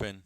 Pen.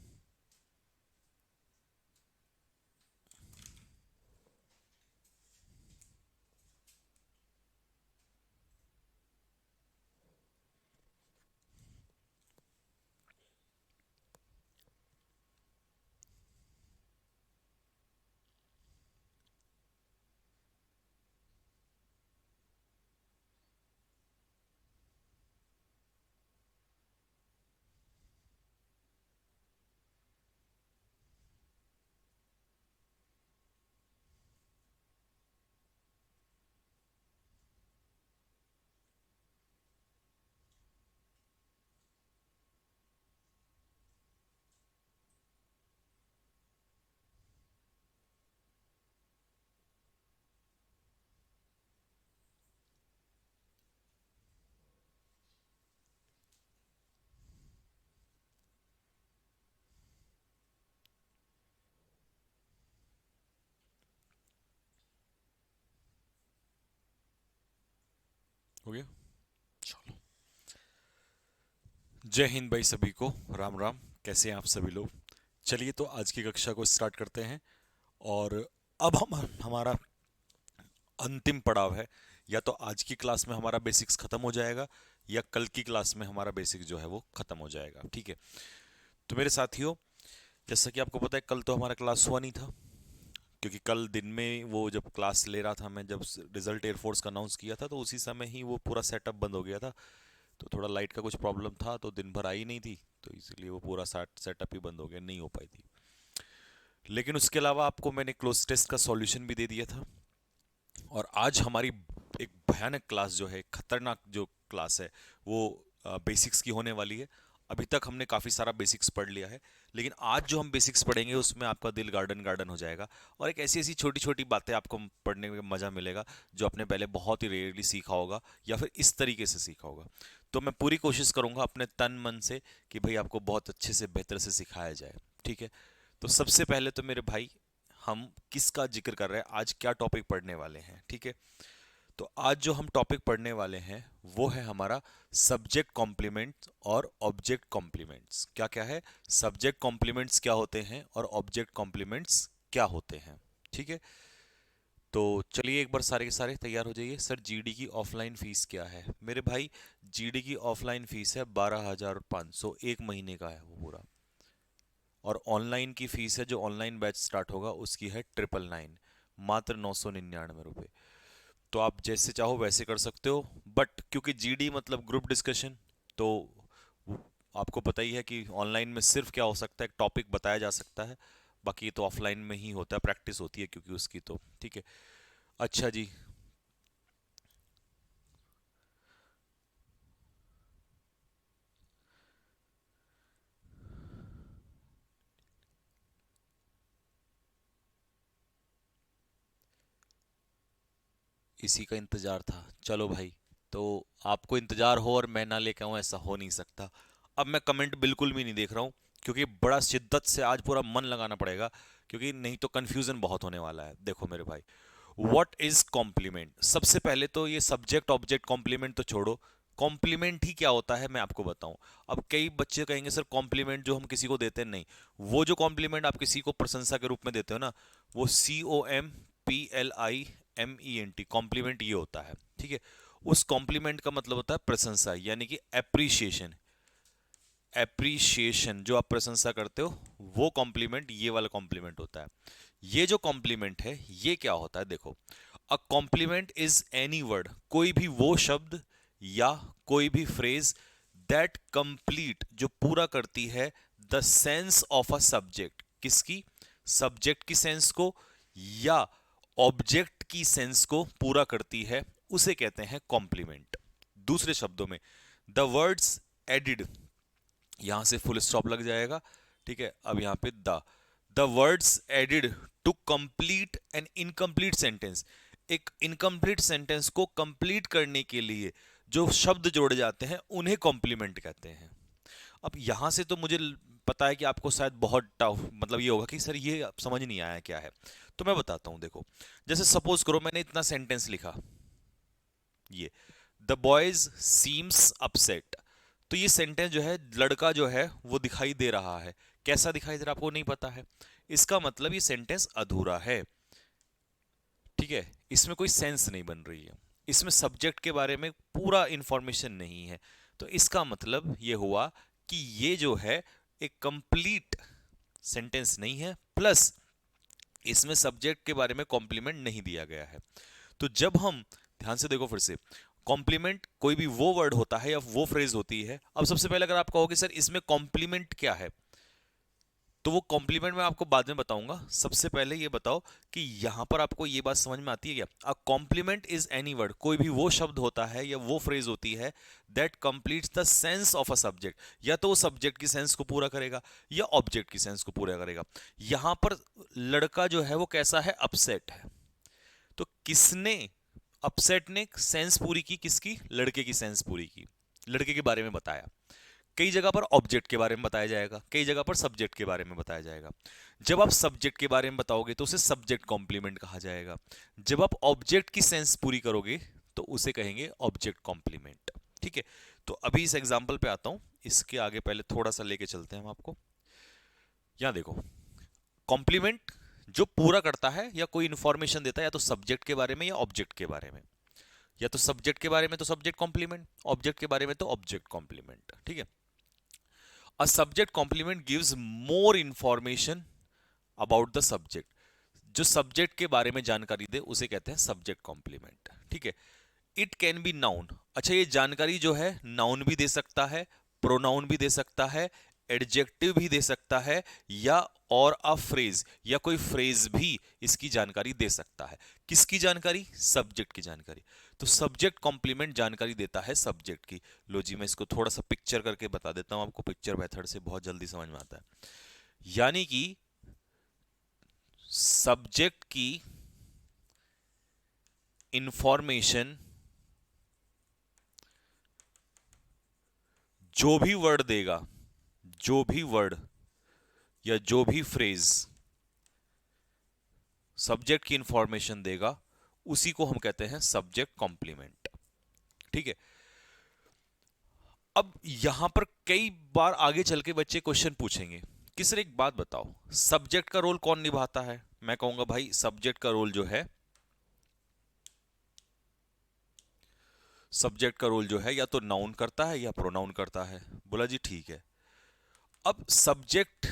हो गया। चलो, जय हिंद भाई सभी को। राम राम। कैसे हैं आप सभी लोग? चलिए तो आज की कक्षा को स्टार्ट करते हैं। और अब हम हमारा अंतिम पड़ाव है। या तो आज की क्लास में हमारा बेसिक्स खत्म हो जाएगा, या कल की क्लास में हमारा बेसिक जो है वो खत्म हो जाएगा। ठीक है। तो मेरे साथियों, जैसा कि आपको पता है, कल तो हमारा क्लास हुआ नहीं था, क्योंकि कल दिन में वो जब क्लास ले रहा था मैं, जब रिजल्ट एयरफोर्स का अनाउंस किया था, तो उसी समय ही वो पूरा सेटअप बंद हो गया था। तो थोड़ा लाइट का कुछ प्रॉब्लम था, तो दिन भर आई नहीं थी, तो इसलिए वो पूरा सेटअप ही बंद हो गया, नहीं हो पाई थी। लेकिन उसके अलावा आपको मैंने क्लोज टेस्ट का सॉल्यूशन भी दे दिया था। और आज हमारी एक भयानक क्लास जो है, खतरनाक जो क्लास है, वो बेसिक्स की होने वाली है। अभी तक हमने काफ़ी सारा बेसिक्स पढ़ लिया है, लेकिन आज जो हम बेसिक्स पढ़ेंगे उसमें आपका दिल गार्डन गार्डन हो जाएगा। और एक ऐसी ऐसी छोटी छोटी बातें आपको पढ़ने में मज़ा मिलेगा, जो आपने पहले बहुत ही रेयरली सीखा होगा, या फिर इस तरीके से सीखा होगा। तो मैं पूरी कोशिश करूंगा अपने तन मन से कि भाई आपको बहुत अच्छे से, बेहतर से सिखाया जाए। ठीक है। तो सबसे पहले तो मेरे भाई, हम किसका जिक्र कर रहे हैं, आज क्या टॉपिक पढ़ने वाले हैं? ठीक है। तो आज जो हम टॉपिक पढ़ने वाले हैं वो है हमारा सब्जेक्ट कॉम्प्लीमेंट्स और ऑब्जेक्ट कॉम्प्लीमेंट्स। क्या क्या है? सब्जेक्ट कॉम्प्लीमेंट्स क्या होते हैं और ऑब्जेक्ट कॉम्प्लीमेंट्स क्या होते हैं। ठीक है। तो चलिए एक बार सारे के सारे तैयार हो जाइए। सर, जीडी की ऑफलाइन फीस क्या है? मेरे भाई, जीडी की ऑफलाइन फीस है 12,500, एक महीने का है वो पूरा। और ऑनलाइन की फीस है, जो ऑनलाइन बैच स्टार्ट होगा उसकी है 999, मात्र 999 रुपये। तो आप जैसे चाहो वैसे कर सकते हो, बट क्योंकि जीडी मतलब ग्रुप डिस्कशन, तो आपको पता ही है कि ऑनलाइन में सिर्फ क्या हो सकता है, एक टॉपिक बताया जा सकता है, बाकी तो ऑफलाइन में ही होता है, प्रैक्टिस होती है क्योंकि उसकी। तो ठीक है। अच्छा जी। इसी का इंतजार था। चलो भाई, तो आपको इंतजार हो और मैं ना लेके आऊं, ऐसा हो नहीं सकता। अब मैं कमेंट बिल्कुल भी नहीं देख रहा हूं, क्योंकि बड़ा शिद्दत से आज पूरा मन लगाना पड़ेगा, क्योंकि नहीं तो कंफ्यूजन बहुत होने वाला है। देखो मेरे भाई, व्हाट इज कॉम्प्लीमेंट? सबसे पहले तो ये सब्जेक्ट ऑब्जेक्ट कॉम्प्लीमेंट तो छोड़ो, कॉम्प्लीमेंट ही क्या होता है मैं आपको बताऊं। अब कई बच्चे कहेंगे सर, कॉम्प्लीमेंट जो हम किसी को देते हैं, नहीं, वो जो कॉम्प्लीमेंट आप किसी को प्रशंसा के रूप में देते हो ना, वो COMPLIMENT, कॉम्प्लीमेंट ये होता है। ठीक है। उस कॉम्प्लीमेंट का मतलब होता है प्रशंसा, यानी कि एप्रिशिएशन। एप्रिशिएशन जो आप प्रशंसा करते हो, वो कॉम्प्लीमेंट ये वाला कॉम्प्लीमेंट होता है। ये जो कॉम्प्लीमेंट है ये क्या होता है, देखो। A compliment is any word, कोई भी वो शब्द या कोई भी फ्रेज दैट कंप्लीट, जो पूरा करती है the sense of a subject. किसकी? सब्जेक्ट की सेंस को, या ऑब्जेक्ट की सेंस को पूरा करती है, उसे कहते हैं कॉम्प्लीमेंट। दूसरे शब्दों में, द वर्ड्स एडिड, यहां से फुल स्टॉप लग जाएगा। ठीक है। अब यहां पे the words added to complete an incomplete sentence, एक इनकम्प्लीट सेंटेंस को कंप्लीट करने के लिए जो शब्द जोड़े जाते हैं उन्हें कॉम्प्लीमेंट कहते हैं। अब यहां से तो मुझे पता है कि आपको शायद बहुत टफ, मतलब ये होगा कि सर ये समझ नहीं आया क्या है। तो मैं बताता हूं, देखो। जैसे सपोज करो मैंने इतना सेंटेंस लिखा, ये द बॉयज सीम्स अपसेट। तो ये सेंटेंस जो है, लड़का जो है वो दिखाई दे रहा है कैसा दिखाई दे रहा है आपको नहीं पता है, इसका मतलब ये सेंटेंस अधूरा है। ठीक है, इसमें कोई सेंस नहीं बन रही है, इसमें सब्जेक्ट के बारे में पूरा इंफॉर्मेशन नहीं है। तो इसका मतलब ये हुआ कि ये जो है एक कंप्लीट सेंटेंस नहीं है, प्लस इसमें सब्जेक्ट के बारे में कॉम्प्लीमेंट नहीं दिया गया है। तो जब हम ध्यान से देखो फिर से, कॉम्प्लीमेंट कोई भी वो वर्ड होता है या वो फ्रेज होती है। अब सबसे पहले अगर आप कहोगे सर इसमें कॉम्प्लीमेंट क्या है, तो वो कॉम्प्लीमेंट मैं आपको बाद में बताऊंगा। सबसे पहले ये बताओ कि यहां पर आपको ये बात समझ में आती है क्या? A compliment is any word, कोई भी वो शब्द होता है या वो फ्रेज होती है that completes the sense of a subject, या तो वो सब्जेक्ट की सेंस को पूरा करेगा या ऑब्जेक्ट की सेंस को पूरा करेगा। यहां पर लड़का जो है वो कैसा है? अपसेट है। तो किसने, अपसेट ने सेंस पूरी की, किसकी? लड़के की सेंस पूरी की, लड़के के बारे में बताया। कई जगह पर ऑब्जेक्ट के बारे में बताया जाएगा, कई जगह पर सब्जेक्ट के बारे में बताया जाएगा। जब आप सब्जेक्ट के बारे में बताओगे तो उसे सब्जेक्ट कॉम्प्लीमेंट कहा जाएगा। जब आप ऑब्जेक्ट की सेंस पूरी करोगे तो उसे कहेंगे ऑब्जेक्ट कॉम्प्लीमेंट। ठीक है, तो अभी इस एग्जांपल पे आता हूं, इसके आगे पहले थोड़ा सा लेके चलते हैं हम आपको। यहां देखो, कॉम्प्लीमेंट जो पूरा करता है या कोई इंफॉर्मेशन देता है, या तो सब्जेक्ट के बारे में या ऑब्जेक्ट के बारे में, या तो सब्जेक्ट के बारे में तो सब्जेक्ट कॉम्प्लीमेंट, ऑब्जेक्ट के बारे में तो ऑब्जेक्ट कॉम्प्लीमेंट। ठीक है, A subject complement gives more information about the subject. जो सब्जेक्ट के बारे में जानकारी दे उसे कहते हैं सब्जेक्ट कॉम्प्लीमेंट। ठीक है, इट कैन बी नाउन। अच्छा, ये जानकारी जो है नाउन भी दे सकता है, प्रोनाउन भी दे सकता है, एडजेक्टिव भी दे सकता है, या और अ फ्रेज या कोई फ्रेज भी इसकी जानकारी दे सकता है। किसकी जानकारी? सब्जेक्ट की जानकारी। तो सब्जेक्ट कॉम्प्लीमेंट जानकारी देता है सब्जेक्ट की। लो जी, मैं इसको थोड़ा सा पिक्चर करके बता देता हूं आपको, पिक्चर मेथड से बहुत जल्दी समझ में आता है। यानी कि सब्जेक्ट की इंफॉर्मेशन जो भी वर्ड देगा, जो भी वर्ड या जो भी फ्रेज सब्जेक्ट की इंफॉर्मेशन देगा उसी को हम कहते हैं सब्जेक्ट कॉम्प्लीमेंट। ठीक है, अब यहां पर कई बार आगे चल के बच्चे क्वेश्चन पूछेंगे कि सर एक बात बताओ, सब्जेक्ट का रोल कौन निभाता है? मैं कहूंगा भाई सब्जेक्ट का रोल जो है, सब्जेक्ट का रोल जो है या तो नाउन करता है या प्रोनाउन करता है। बोला जी ठीक है। अब सब्जेक्ट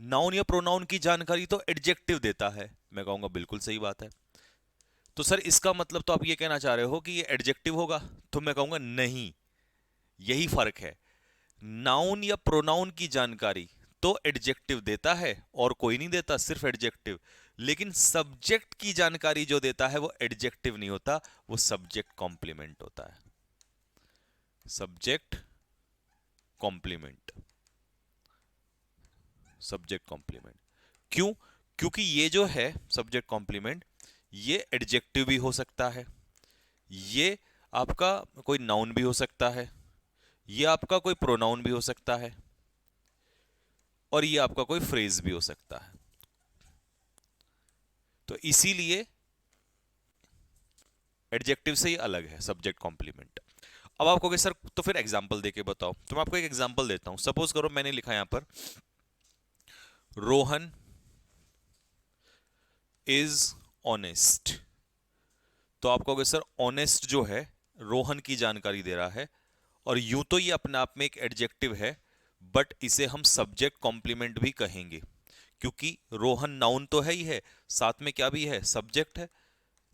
नाउन या प्रोनाउन की जानकारी तो एडजेक्टिव देता है। मैं कहूंगा बिल्कुल सही बात है। तो सर इसका मतलब तो आप ये कहना चाह रहे हो कि ये एडजेक्टिव होगा? तो मैं कहूंगा नहीं, यही फर्क है। नाउन या प्रोनाउन की जानकारी तो एडजेक्टिव देता है और कोई नहीं देता, सिर्फ एडजेक्टिव। लेकिन सब्जेक्ट की जानकारी जो देता है वो एडजेक्टिव नहीं होता, वो सब्जेक्ट कॉम्प्लीमेंट होता है। Subject complement, subject complement. क्यों? क्योंकि ये जो है सब्जेक्ट कॉम्प्लीमेंट, ये एडजेक्टिव भी हो सकता है, ये आपका कोई नाउन भी हो सकता है, ये आपका कोई प्रोनाउन भी हो सकता है, और ये आपका कोई फ्रेज भी हो सकता है। तो इसीलिए एडजेक्टिव से ही अलग है सब्जेक्ट कॉम्प्लीमेंट। अब आप कहोगे सर तो फिर एग्जांपल देके बताओ, तो मैं आपको एक एग्जांपल देता हूं। सपोज करो मैंने लिखा यहां पर रोहन इज ऑनेस्ट। तो आप कहोगे सर ऑनेस्ट जो है रोहन की जानकारी दे रहा है, और यूं तो ये अपने आप में एक एडजेक्टिव है, बट इसे हम सब्जेक्ट कॉम्प्लीमेंट भी कहेंगे, क्योंकि रोहन नाउन तो है ही है, साथ में क्या भी है? सब्जेक्ट है।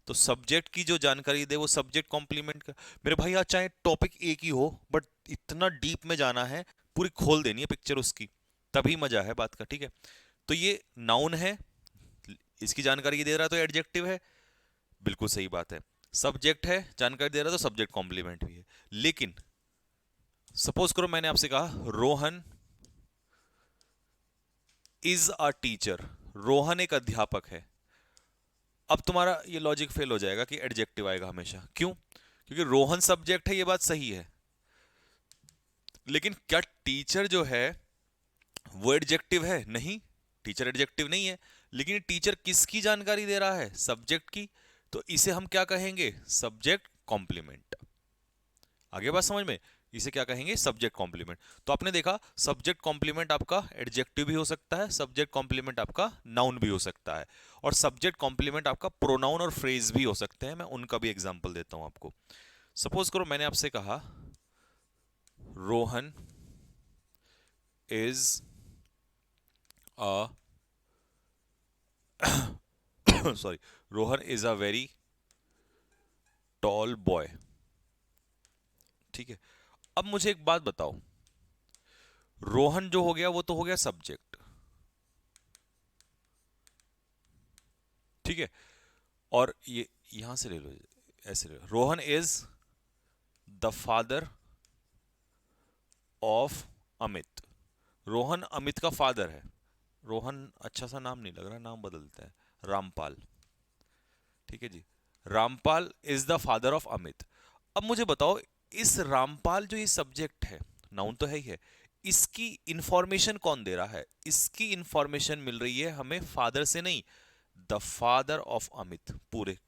तो सब्जेक्ट की जो जानकारी दे वो सब्जेक्ट कॉम्प्लीमेंट का। मेरे भाई आज चाहे टॉपिक एक ही हो, बट इतना डीप में जाना है, पूरी खोल देनी है पिक्चर उसकी, तभी मजा है बात का। ठीक है, तो ये नाउन है, इसकी जानकारी ये दे रहा है तो एडजेक्टिव है, बिल्कुल सही बात है। सब्जेक्ट है, जानकारी दे रहा है तो सब्जेक्ट कॉम्प्लीमेंट भी है। लेकिन सपोज करो मैंने आपसे कहा Rohan is a teacher, Rohan एक अध्यापक है। अब तुम्हारा ये लॉजिक फेल हो जाएगा कि एडजेक्टिव आएगा हमेशा। क्यों? क्योंकि रोहन सब्जेक्ट है, ये बात सही है, लेकिन क्या टीचर जो है वो एडजेक्टिव है? नहीं, टीचर एडजेक्टिव नहीं है। लेकिन टीचर किसकी जानकारी दे रहा है? सब्जेक्ट की। तो इसे हम क्या कहेंगे? Subject complement. आगे बात समझ में? इसे क्या कहेंगे, सब्जेक्ट कॉम्प्लीमेंट। तो आपने देखा सब्जेक्ट कॉम्प्लीमेंट आपका एडजेक्टिव भी हो सकता है, सब्जेक्ट कॉम्प्लीमेंट आपका नाउन भी हो सकता है, और सब्जेक्ट कॉम्प्लीमेंट आपका प्रोनाउन और फ्रेज भी हो सकते हैं। मैं उनका भी एग्जांपल देता हूं आपको। सपोज करो मैंने आपसे कहा Rohan is a sorry, Rohan is a very tall boy. ठीक है, अब मुझे एक बात बताओ, रोहन जो हो गया वो तो हो गया सब्जेक्ट, ठीक है, और ये यहां से ले लो, ऐसे ले लो, Rohan is the father of Amit. Rohan Amit का फादर है। रोहन अच्छा सा नाम नहीं लग रहा, नाम बदलता है, रामपाल। ठीक है जी, Rampal is the father of Amit. अब मुझे बताओ, इस रामपाल जो ये सब्जेक्ट है, नाउन तो है ही है, इसकी इंफॉर्मेशन कौन दे रहा है? इसकी इंफॉर्मेशन मिल रही है हमें फादर से नहीं, द फादर ऑफ अमित पूरे।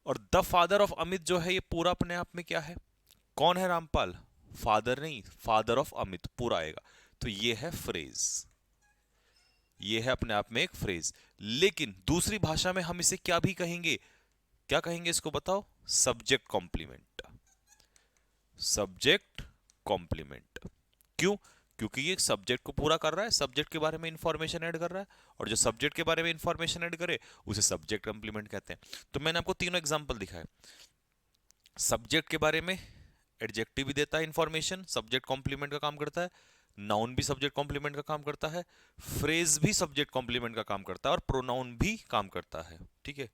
और द फादर ऑफ अमित जो है ये पूरा अपने आप में क्या है, कौन है रामपाल? फादर नहीं, फादर ऑफ अमित पूरा आएगा। तो ये है फ्रेज, ये है अपने आप में एक फ्रेज। लेकिन दूसरी भाषा में हम इसे क्या भी कहेंगे, क्या कहेंगे इसको बताओ? Subject complement. Subject complement. क्यों? क्योंकि ये सब्जेक्ट को पूरा कर रहा है, सब्जेक्ट के बारे में इंफॉर्मेशन ऐड कर रहा है, और जो सब्जेक्ट के बारे में इंफॉर्मेशन ऐड करे उसे सब्जेक्ट कॉम्प्लीमेंट कहते हैं। तो मैंने आपको तीनों एग्जांपल दिखाए। सब्जेक्ट के बारे में एडजेक्टिव भी देता है इंफॉर्मेशन, सब्जेक्ट कॉम्प्लीमेंट का काम करता है। नाउन भी सब्जेक्ट कॉम्प्लीमेंट का काम करता है। फ्रेज भी सब्जेक्ट कॉम्प्लीमेंट का काम करता है, और प्रोनाउन भी काम करता है। ठीक है,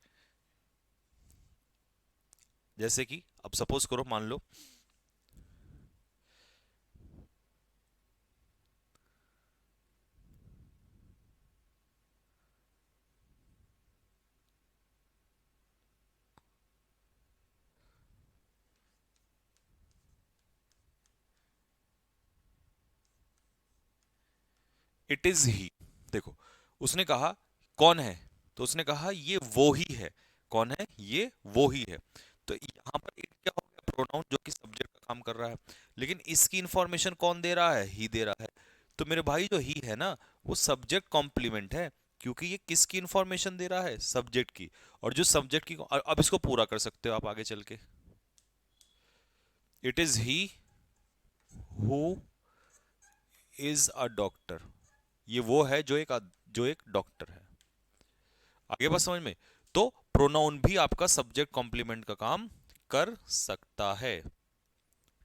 जैसे कि अब सपोज करो, मान लो इट इज ही। देखो, उसने कहा कौन है, तो उसने कहा ये वो ही है। कौन है? ये वो ही है। तो यहां पर इट क्या हो गया, प्रोनाउन जो कि सब्जेक्ट का काम कर रहा है। लेकिन इसकी इंफॉर्मेशन कौन दे रहा है? ही दे रहा है। तो मेरे भाई जो ही है ना, वो सब्जेक्ट कॉम्प्लीमेंट है, क्योंकि ये किसकी इंफॉर्मेशन दे रहा है? सब्जेक्ट की। और जो सब्जेक्ट की, अब इसको पूरा कर सकते हो आप आगे चल के। It is he who is a doctor. ये वो है जो एक डॉक्टर है। आगे बात समझ में? तो प्रोनाउन भी आपका सब्जेक्ट कॉम्प्लीमेंट का काम कर सकता है।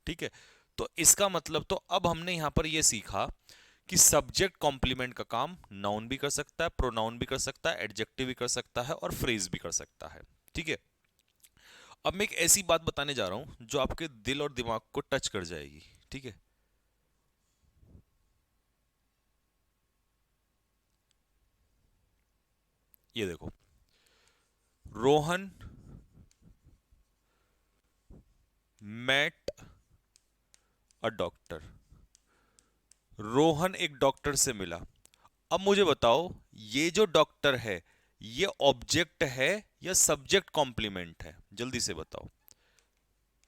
ठीक है, तो इसका मतलब, तो अब हमने यहां पर यह सीखा कि सब्जेक्ट कॉम्प्लीमेंट का काम नाउन भी कर सकता है, प्रोनाउन भी कर सकता है, एडजेक्टिव भी कर सकता है, और फ्रेज भी कर सकता है। ठीक है, अब मैं एक ऐसी बात बताने जा रहा हूं जो आपके दिल और दिमाग को टच कर जाएगी। ठीक है, ये देखो, Rohan met a doctor. Rohan एक डॉक्टर से मिला। अब मुझे बताओ, ये जो डॉक्टर है, ये ऑब्जेक्ट है या सब्जेक्ट कॉम्प्लीमेंट है? जल्दी से बताओ।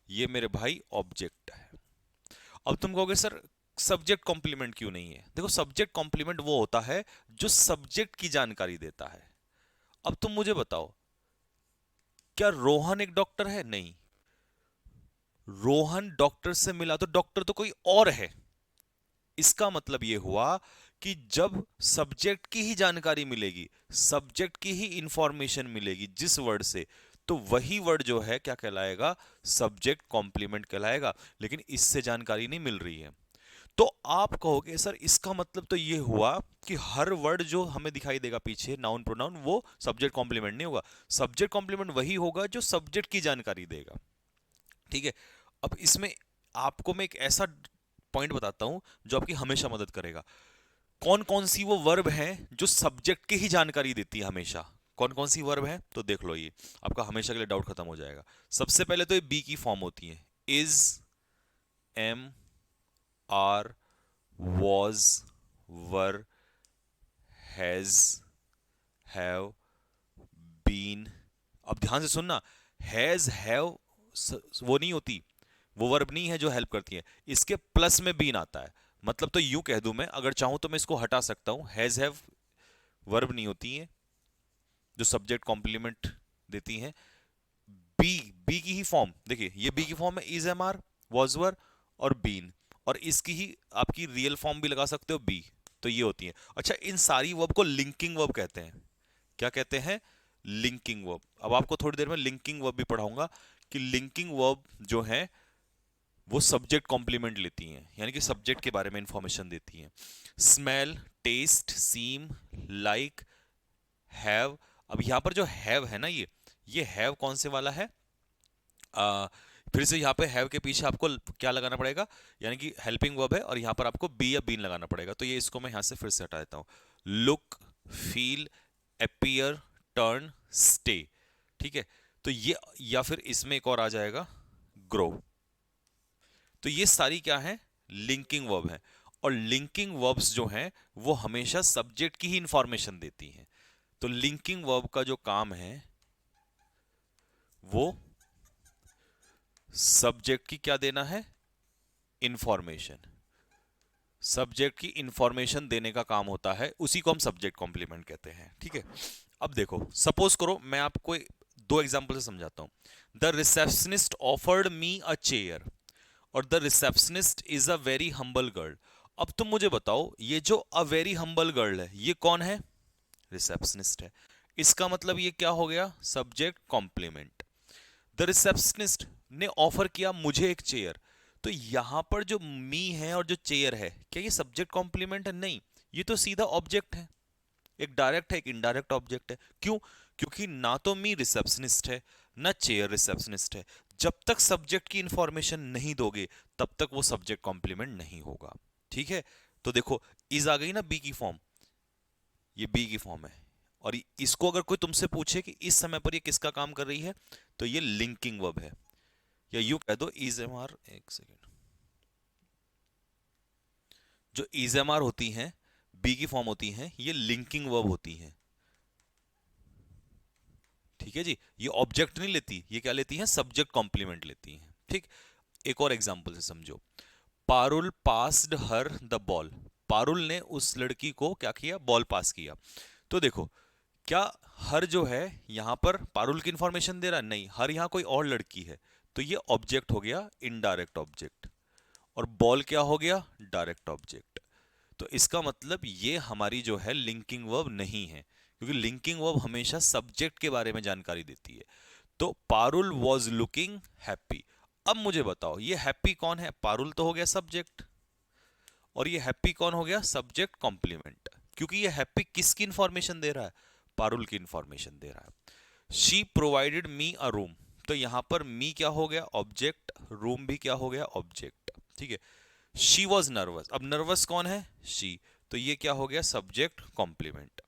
ये मेरे भाई ऑब्जेक्ट है। अब तुम कहोगे सर सब्जेक्ट कॉम्प्लीमेंट क्यों नहीं है? देखो, सब्जेक्ट कॉम्प्लीमेंट वो होता है जो सब्जेक्ट की जानकारी देता है। अब तुम मुझे बताओ, क्या रोहन एक डॉक्टर है? नहीं। रोहन डॉक्टर से मिला तो डॉक्टर तो कोई और है। इसका मतलब यह हुआ कि जब सब्जेक्ट की ही जानकारी मिलेगी, सब्जेक्ट की ही इंफॉर्मेशन मिलेगी जिस वर्ड से, तो वही वर्ड जो है क्या कहलाएगा? सब्जेक्ट कॉम्प्लीमेंट कहलाएगा। लेकिन इससे जानकारी नहीं मिल रही है। तो आप कहोगे सर इसका मतलब तो ये हुआ कि हर वर्ड जो हमें दिखाई देगा पीछे, नाउन प्रोनाउन, वो सब्जेक्ट कॉम्प्लीमेंट नहीं होगा। सब्जेक्ट कॉम्प्लीमेंट वही होगा जो सब्जेक्ट की जानकारी देगा। ठीक है, अब इसमें आपको मैं एक ऐसा पॉइंट बताता हूं जो आपकी हमेशा मदद करेगा। कौन कौन सी वो वर्ब हैं जो सब्जेक्ट की ही जानकारी देती है हमेशा? कौन कौन सी वर्ब है? तो देख लो, ये आपका हमेशा के लिए डाउट खत्म हो जाएगा। सबसे पहले तो ये बी की फॉर्म होती है, is, am, are, was, were, has, have, been. अब ध्यान से सुनना, हैज, हैव वो नहीं होती, वो वर्ब नहीं है जो हेल्प करती है, इसके प्लस में बीन आता है। मतलब तो यूं कह दूं मैं, अगर चाहूं तो मैं इसको हटा सकता हूं, हैज हैव वर्ब नहीं होती है जो सब्जेक्ट कॉम्प्लीमेंट देती हैं। बी, बी की ही फॉर्म देखिए, ये बी की फॉर्म है is, am are, was were और बीन, और इसकी ही आपकी रियल फॉर्म भी लगा सकते हो बी, तो ये होती है। अच्छा, इन सारी वर्ब को लिंकिंग वर्ब कहते हैं। क्या कहते हैं? Linking verb. अब आपको थोड़ी देर में लिंकिंग वर्ब भी पढ़ाऊंगा कि लिंकिंग वर्ब जो है वो सब्जेक्ट कॉम्प्लीमेंट लेती हैं, यानी कि सब्जेक्ट के बारे में इंफॉर्मेशन देती हैं। Smell, taste, seem, like, have. अब यहां पर जो हैव है ना, ये हैव कौन से वाला है? आ, फिर से यहाँ पे हैव के पीछे आपको क्या लगाना पड़ेगा, यानी कि हेल्पिंग वर्ब है, और यहाँ पर आपको बी या बीन लगाना पड़ेगा। तो ये इसको मैं यहाँ से फिर से हटा देता हूँ। Look, feel, appear, turn, stay. ठीक है, तो ये, या फिर इसमें एक और आ जाएगा, ग्रो। तो ये सारी क्या है? लिंकिंग वर्ब है। और लिंकिंग वर्ब्स जो हैं वो हमेशा सब्जेक्ट की ही इंफॉर्मेशन देती हैं। तो लिंकिंग वर्ब का जो काम है वो सब्जेक्ट की क्या देना है? इंफॉर्मेशन। सब्जेक्ट की इंफॉर्मेशन देने का काम होता है, उसी को हम सब्जेक्ट कॉम्प्लीमेंट कहते हैं। ठीक है, अब देखो, सपोज करो मैं आपको दो एग्जांपल से समझाता हूं। The receptionist offered me a chair, और the receptionist is a very humble girl. अब तुम मुझे बताओ, ये जो अ वेरी हम्बल गर्ल है, ये कौन है? रिसेप्शनिस्ट है। इसका मतलब ये क्या हो गया? Subject complement. द रिसेप्शनिस्ट ने ऑफर किया मुझे एक चेयर, तो यहां पर जो मी है और जो चेयर है, क्या ये सब्जेक्ट कॉम्प्लीमेंट है? नहीं, ये तो सीधा ऑब्जेक्ट है। एक डायरेक्ट है, एक इनडायरेक्ट ऑब्जेक्ट है। क्यों? क्योंकि ना तो मी रिसेप्शनिस्ट है, ना चेयर रिसेप्शनिस्ट है। जब तक सब्जेक्ट की इंफॉर्मेशन नहीं दोगे, तब तक वो सब्जेक्ट कॉम्प्लीमेंट नहीं होगा। ठीक है, तो देखो, इज आ गई ना बी की फॉर्म, ये बी की फॉर्म है। और इसको अगर कोई तुमसे पूछे कि इस समय पर ये किसका काम कर रही है, तो ये लिंकिंग वर्ब है। या यूं कह दो इज एम आर, एक सेकेंड, जो इज एम आर होती हैं, बी की फॉर्म होती हैं, ये लिंकिंग वर्ब होती हैं। ठीक है जी, ये ऑब्जेक्ट नहीं लेती, ये क्या लेती हैं? सब्जेक्ट कॉम्प्लीमेंट लेती हैं। ठीक, एक और एग्जांपल से समझो। Parul passed her the ball. Parul ने उस लड़की को क्या किया? बॉल पास किया। तो देखो, क्या हर जो है यहां पर पारुल की इंफॉर्मेशन दे रहा है? नहीं, हर यहां कोई और लड़की है, तो ये ऑब्जेक्ट हो गया, इनडायरेक्ट ऑब्जेक्ट। और बॉल क्या हो गया? Direct object. तो इसका मतलब ये हमारी जो है लिंकिंग वर्ब नहीं है, क्योंकि लिंकिंग वर्ब हमेशा सब्जेक्ट के बारे में जानकारी देती है। तो पारुल वॉज लुकिंग हैप्पी। अब मुझे बताओ, ये हैप्पी कौन है? पारुल तो हो गया सब्जेक्ट, और ये हैप्पी कौन हो गया? Subject complement. क्योंकि ये हैप्पी किसकी इंफॉर्मेशन दे रहा है? पारुल की इंफॉर्मेशन दे रहा है। She provided me a room, तो यहां पर मी क्या हो गया? ऑब्जेक्ट, रूम भी क्या हो गया? ऑब्जेक्ट। ठीक है, शी वॉज नर्वस, अब नर्वस कौन है? शी, तो ये क्या हो गया? Subject complement.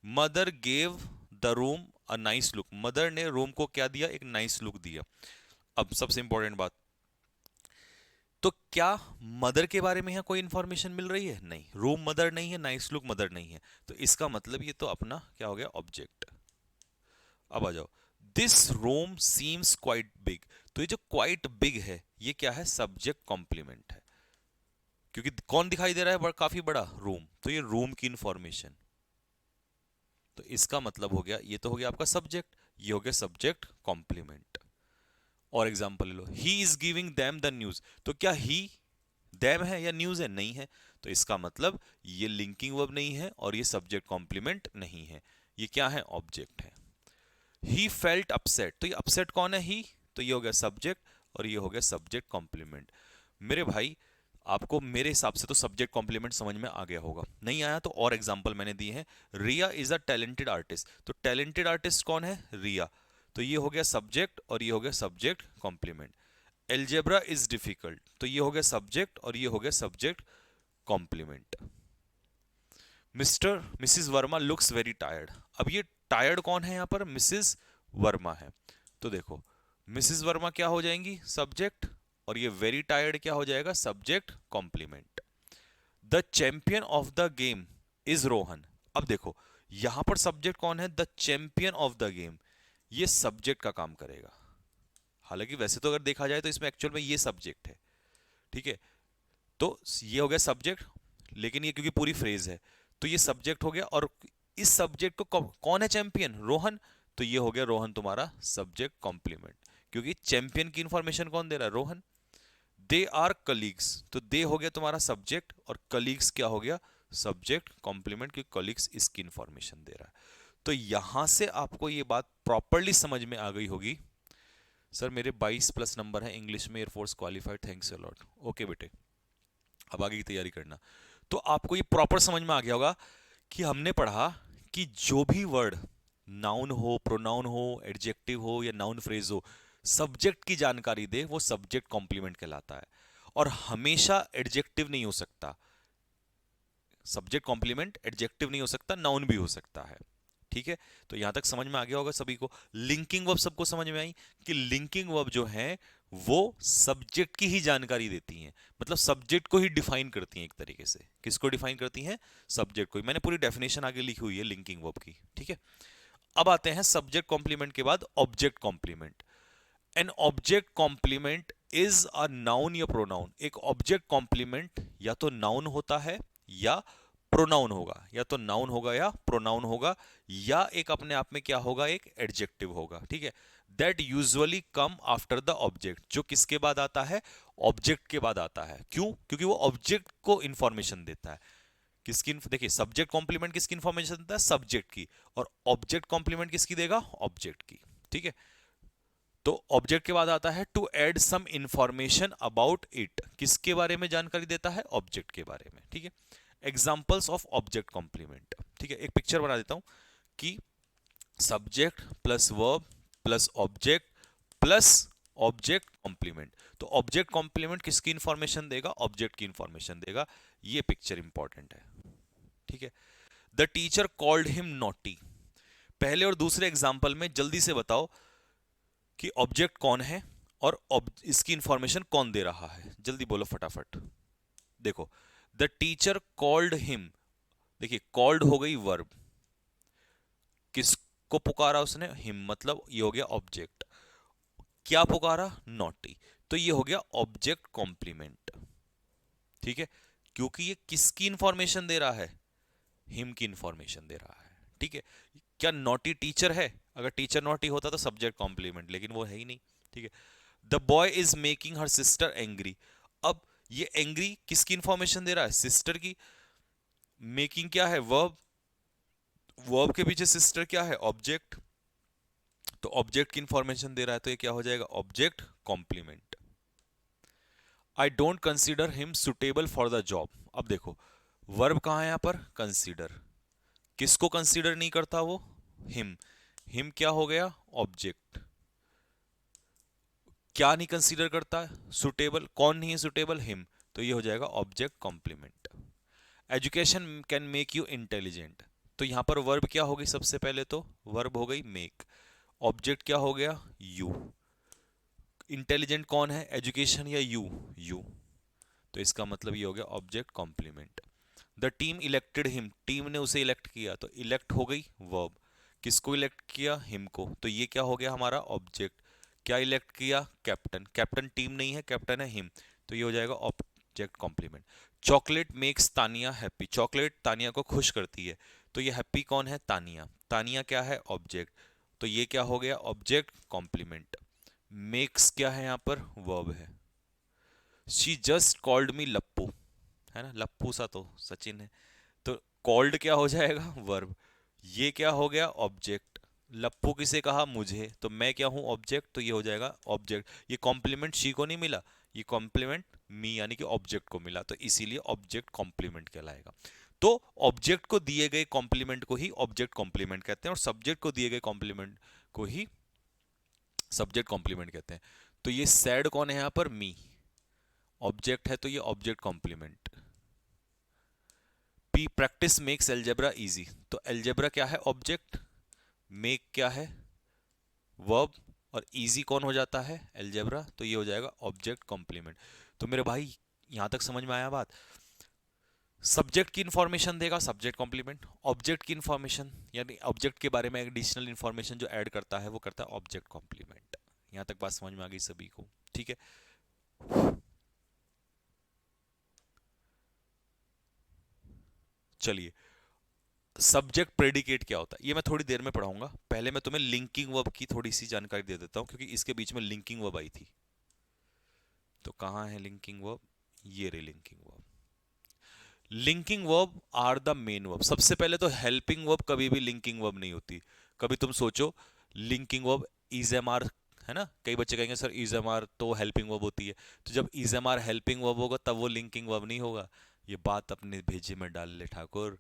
Mother gave the room a nice look, mother ने रूम को क्या दिया? एक नाइस लुक दिया। अब सबसे इंपॉर्टेंट बात, तो क्या मदर के बारे में यहाँ कोई इंफॉर्मेशन मिल रही है? नहीं, रूम मदर नहीं है, नाइस लुक मदर नहीं है, तो इसका मतलब ये तो अपना क्या हो गया? ऑब्जेक्ट। अब आ जाओ, this room seems quite big, तो ये जो क्वाइट बिग है, ये क्या है? सब्जेक्ट कॉम्प्लीमेंट है। क्योंकि कौन दिखाई दे रहा है काफी बड़ा? रूम, तो ये रूम की इंफॉर्मेशन। तो इसका मतलब हो गया, ये तो हो गया आपका सब्जेक्ट, ये हो गया सब्जेक्ट कॉम्प्लीमेंट। और एग्जांपल ले लो, he is giving them the news, तो क्या ही देम है या न्यूज है? नहीं है, तो इसका मतलब ये लिंकिंग वर्ब नहीं है और ये सब्जेक्ट कॉम्प्लीमेंट नहीं है, ये क्या है? ऑब्जेक्ट है। ही फेल्ट अपसेट, तो ये अपसेट कौन है? ही, तो ये हो गया सब्जेक्ट, और ये हो गया सब्जेक्ट कॉम्प्लीमेंट। मेरे भाई, आपको मेरे हिसाब से तो सब्जेक्ट कॉम्प्लीमेंट समझ में आ गया होगा। नहीं आया तो और एग्जांपल मैंने दिए हैं। रिया इज अ टैलेंटेड आर्टिस्ट, तो टैलेंटेड आर्टिस्ट कौन है? रिया, तो ये हो गया सब्जेक्ट, और ये हो गया subject complement. Algebra is difficult, तो ये हो गया सब्जेक्ट, और ये हो गया subject complement. Mr Mrs Verma looks very tired, अब ये टायर्ड कौन है? यहाँ पर मिसिस वर्मा है, तो देखो, मिसिस वर्मा क्या हो जाएंगी? सब्जेक्ट, और ये वेरी टायर्ड क्या हो जाएगा? Subject complement. The champion of the game is Rohan, अब देखो, यहां पर सब्जेक्ट कौन है? The champion of the game, ये सब्जेक्ट का काम करेगा। हालांकि वैसे तो अगर देखा जाए तो इसमें एक्चुअल में ये सब्जेक्ट है, ठीक है। तो ये हो गया सब्जेक्ट, लेकिन ये क्योंकि पूरी फ्रेज है तो ये सब्जेक्ट हो गया। और इस सब्जेक्ट को कौन है चैंपियन? रोहन। तो ये हो गया रोहन तुम्हारा सब्जेक्ट कॉम्प्लीमेंट, क्योंकि चैंपियन की इंफॉर्मेशन कौन दे रहा है? रोहन। दे आर कलीग्स, तो दे हो गया तुम्हारा सब्जेक्ट और कलीग्स क्या हो गया? सब्जेक्ट कॉम्प्लीमेंट, क्योंकि कलीग्स इसकी इंफॉर्मेशन दे रहा है। तो यहां से आपको ये बात प्रॉपरली समझ में आ गई होगी। सर मेरे 22+ नंबर है इंग्लिश में, air force qualified, thanks a lot. Okay बेटे, अब आगे की तैयारी करना। तो आपको ये प्रॉपर समझ में आ गया होगा कि हमने पढ़ा कि जो भी वर्ड नाउन हो, प्रोनाउन हो, एडजेक्टिव हो या नाउन फ्रेज हो, सब्जेक्ट की जानकारी दे वो सब्जेक्ट कॉम्प्लीमेंट कहलाता है। और हमेशा एडजेक्टिव नहीं हो सकता, सब्जेक्ट कॉम्प्लीमेंट एडजेक्टिव नहीं हो सकता, नाउन भी हो सकता है, ठीक है। तो यहां तक समझ में आ गया होगा सभी को। लिंकिंग वर्ब सबको समझ में आई कि लिंकिंग वर्ब जो है वो सब्जेक्ट की ही जानकारी देती हैं, मतलब सब्जेक्ट को ही डिफाइन करती हैं एक तरीके से। किसको डिफाइन करती हैं? सब्जेक्ट को ही। मैंने पूरी डेफिनेशन आगे लिखी हुई है लिंकिंग वर्ब की, ठीक है। अब आते हैं सब्जेक्ट कॉम्प्लीमेंट के बाद object complement. An object complement is a noun या प्रोनाउन। एक ऑब्जेक्ट कॉम्प्लीमेंट या तो नाउन होता है या प्रोनाउन होगा, या तो नाउन होगा या प्रोनाउन होगा, या एक अपने आप में क्या होगा? एक एडजेक्टिव होगा, ठीक है। That usually come after the object, जो किसके बाद आता है? ऑब्जेक्ट के बाद आता है। क्यों? क्योंकि वो ऑब्जेक्ट को इंफॉर्मेशन देता है। किसकी? देखिए, सब्जेक्ट कॉम्प्लीमेंट किसकी इंफॉर्मेशन देता है? सब्जेक्ट की। और ऑब्जेक्ट कॉम्प्लीमेंट किसकी देगा? ऑब्जेक्ट की, ठीक है। तो ऑब्जेक्ट के बाद आता है to add some information about it. किसके बारे में जानकारी देता है? ऑब्जेक्ट के बारे में, ठीक है। एग्जाम्पल्स ऑफ ऑब्जेक्ट कॉम्प्लीमेंट, ठीक है। एक पिक्चर बना देता हूं कि subject plus verb plus object plus object complement. तो ऑब्जेक्ट कॉम्प्लीमेंट किसकी इंफॉर्मेशन देगा? ऑब्जेक्ट की इंफॉर्मेशन देगा। ये पिक्चर इंपॉर्टेंट है, ठीक है। The teacher called him naughty. पहले और दूसरे एग्जाम्पल में जल्दी से बताओ कि ऑब्जेक्ट कौन है और इसकी इंफॉर्मेशन कौन दे रहा है? जल्दी बोलो फटाफट। देखो, द टीचर कॉल्ड हिम, देखिए कॉल्ड हो गई वर्ब, किसको पुकारा उसने? हिम, मतलब ये हो गया ऑब्जेक्ट। क्या पुकारा? नॉटी। तो ये हो गया ऑब्जेक्ट कॉम्प्लीमेंट, ठीक है, क्योंकि ये किसकी इंफॉर्मेशन दे रहा है? हिम की इंफॉर्मेशन दे रहा है, ठीक है। क्या नॉटी टीचर है? अगर टीचर नॉटी होता तो सब्जेक्ट कॉम्प्लीमेंट, लेकिन वो है ही नहीं, ठीक है। The boy is making her sister angry. अब ये एंग्री किसकी इंफॉर्मेशन दे रहा है? सिस्टर की। मेकिंग क्या है? वर्ब, वर्ब के पीछे सिस्टर क्या है? ऑब्जेक्ट। तो ऑब्जेक्ट की इंफॉर्मेशन दे रहा है, तो ये क्या हो जाएगा? Object complement. I don't consider him suitable for the job. अब देखो, वर्ब कहां है यहां पर? कंसीडर। किसको कंसीडर नहीं करता वो? हिम। हिम क्या हो गया? ऑब्जेक्ट। क्या नहीं कंसीडर करता? सुटेबल। कौन नहीं है सुटेबल? हिम। तो ये हो जाएगा object complement. Education can make you intelligent. तो यहां पर वर्ब क्या हो गई? सबसे पहले तो वर्ब हो गई मेक, ऑब्जेक्ट क्या हो गया? यू। इंटेलिजेंट कौन है? एजुकेशन या यू? यू। तो इसका मतलब ये हो गया object complement. The team elected him, team ने उसे इलेक्ट किया, तो इलेक्ट हो गई वर्ब। किसको इलेक्ट किया? हिम को। तो ये क्या हो गया हमारा? ऑब्जेक्ट। क्या इलेक्ट किया? कैप्टन। कैप्टन टीम नहीं है, कैप्टन है हिम, तो ये हो जाएगा object complement. Chocolate makes Tania happy, chocolate Tania को खुश करती है, तो ये हैप्पी कौन है? तानिया। तानिया क्या है? ऑब्जेक्ट। तो ये क्या हो गया? Object complement. मेक्स क्या है यहां पर? वर्ब है। शी जस्ट कॉल्ड मी लप्पू, है ना, लप्पू सा तो सचिन है, तो कॉल्ड क्या हो जाएगा? वर्ब। ये क्या हो गया? ऑब्जेक्ट। लप्पू किसे कहा? मुझे, तो मैं क्या हूं? ऑब्जेक्ट, तो ये हो जाएगा ऑब्जेक्ट। ये कॉम्प्लीमेंट शी को नहीं मिला, ये कॉम्प्लीमेंट मी यानी कि ऑब्जेक्ट को मिला, तो इसीलिए ऑब्जेक्ट कॉम्प्लीमेंट कहलाएगा। तो ऑब्जेक्ट को दिए गए कॉम्प्लीमेंट को ही ऑब्जेक्ट कॉम्प्लीमेंट कहते हैं, और सब्जेक्ट को दिए गए कॉम्प्लीमेंट को ही सब्जेक्ट कॉम्प्लीमेंट कहते हैं। तो ये सैड कौन है यहां पर? मी। ऑब्जेक्ट है तो ये object complement. P practice makes algebra easy, तो एल्जेब्रा क्या है? ऑब्जेक्ट। मेक क्या है? वर्ब। और इजी कौन हो जाता है? एल्जेब्रा, तो ये हो जाएगा ऑब्जेक्ट कॉम्प्लीमेंट। तो मेरे भाई यहां तक समझ में आया बात? सब्जेक्ट की इंफॉर्मेशन देगा सब्जेक्ट कॉम्प्लीमेंट, ऑब्जेक्ट की इंफॉर्मेशन यानी ऑब्जेक्ट के बारे में एडिशनल इंफॉर्मेशन जो ऐड करता है वो करता है ऑब्जेक्ट कॉम्प्लीमेंट। यहां तक बात समझ में आ गई सभी को? ठीक है। चलिए, सब्जेक्ट प्रेडिकेट क्या होता है ये मैं थोड़ी देर में पढ़ाऊंगा। पहले मैं तुम्हें लिंकिंग वर्ब की थोड़ी सी जानकारी दे देता हूं, क्योंकि इसके बीच में लिंकिंग वर्ब आई थी। तो कहां है लिंकिंग वर्ब? ये रे linking verb. Linking verb are the main verb. सबसे पहले तो हेल्पिंग वर्ब कभी भी लिंकिंग वर्ब नहीं होती। कभी तुम सोचो, linking verb is am are है ना, कई बच्चे कहेंगे सर इज एम आर तो हेल्पिंग वर्ब होती है। तो जब is am are helping verb होगा तब वो लिंकिंग वर्ब नहीं होगा। ये बात अपने भेजे में डाल ले ठाकुर।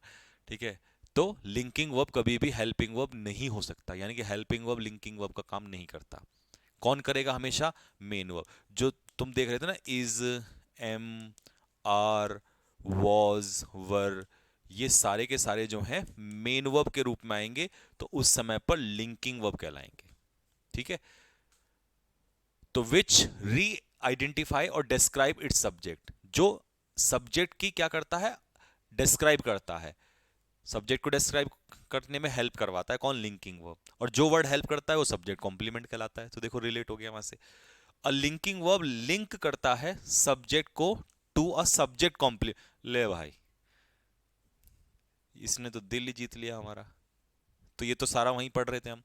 ठीक है। तो लिंकिंग वर्ब कभी भी हेल्पिंग वर्ब नहीं हो सकता, यानी कि हेल्पिंग वर्ब लिंकिंग वर्ब का काम नहीं करता। कौन करेगा हमेशा? Main verb. जो तुम देख रहे थे ना, इज, एम, आर, वॉज, वर, ये सारे के सारे जो हैं मेन वर्ब के रूप में आएंगे, तो उस समय पर लिंकिंग वर्ब कहलाएंगे। ठीक है। तो विच री आइडेंटिफाई और डिस्क्राइब इट्स सब्जेक्ट, जो सब्जेक्ट की क्या करता है? डिस्क्राइब करता है। सब्जेक्ट को डिस्क्राइब करने में हेल्प करवाता है कौन? Linking verb. और जो वर्ड हेल्प करता है वो सब्जेक्ट कॉम्प्लीमेंट कहलाता है। तो देखो रिलेट हो गया वहां से। अ लिंकिंग वर्ब लिंक करता है सब्जेक्ट को टू अ सब्जेक्ट कॉम्प्लीमेंट। ले भाई, इसने तो दिल ही जीत लिया हमारा। तो ये तो सारा वहीं पढ़ रहे थे हम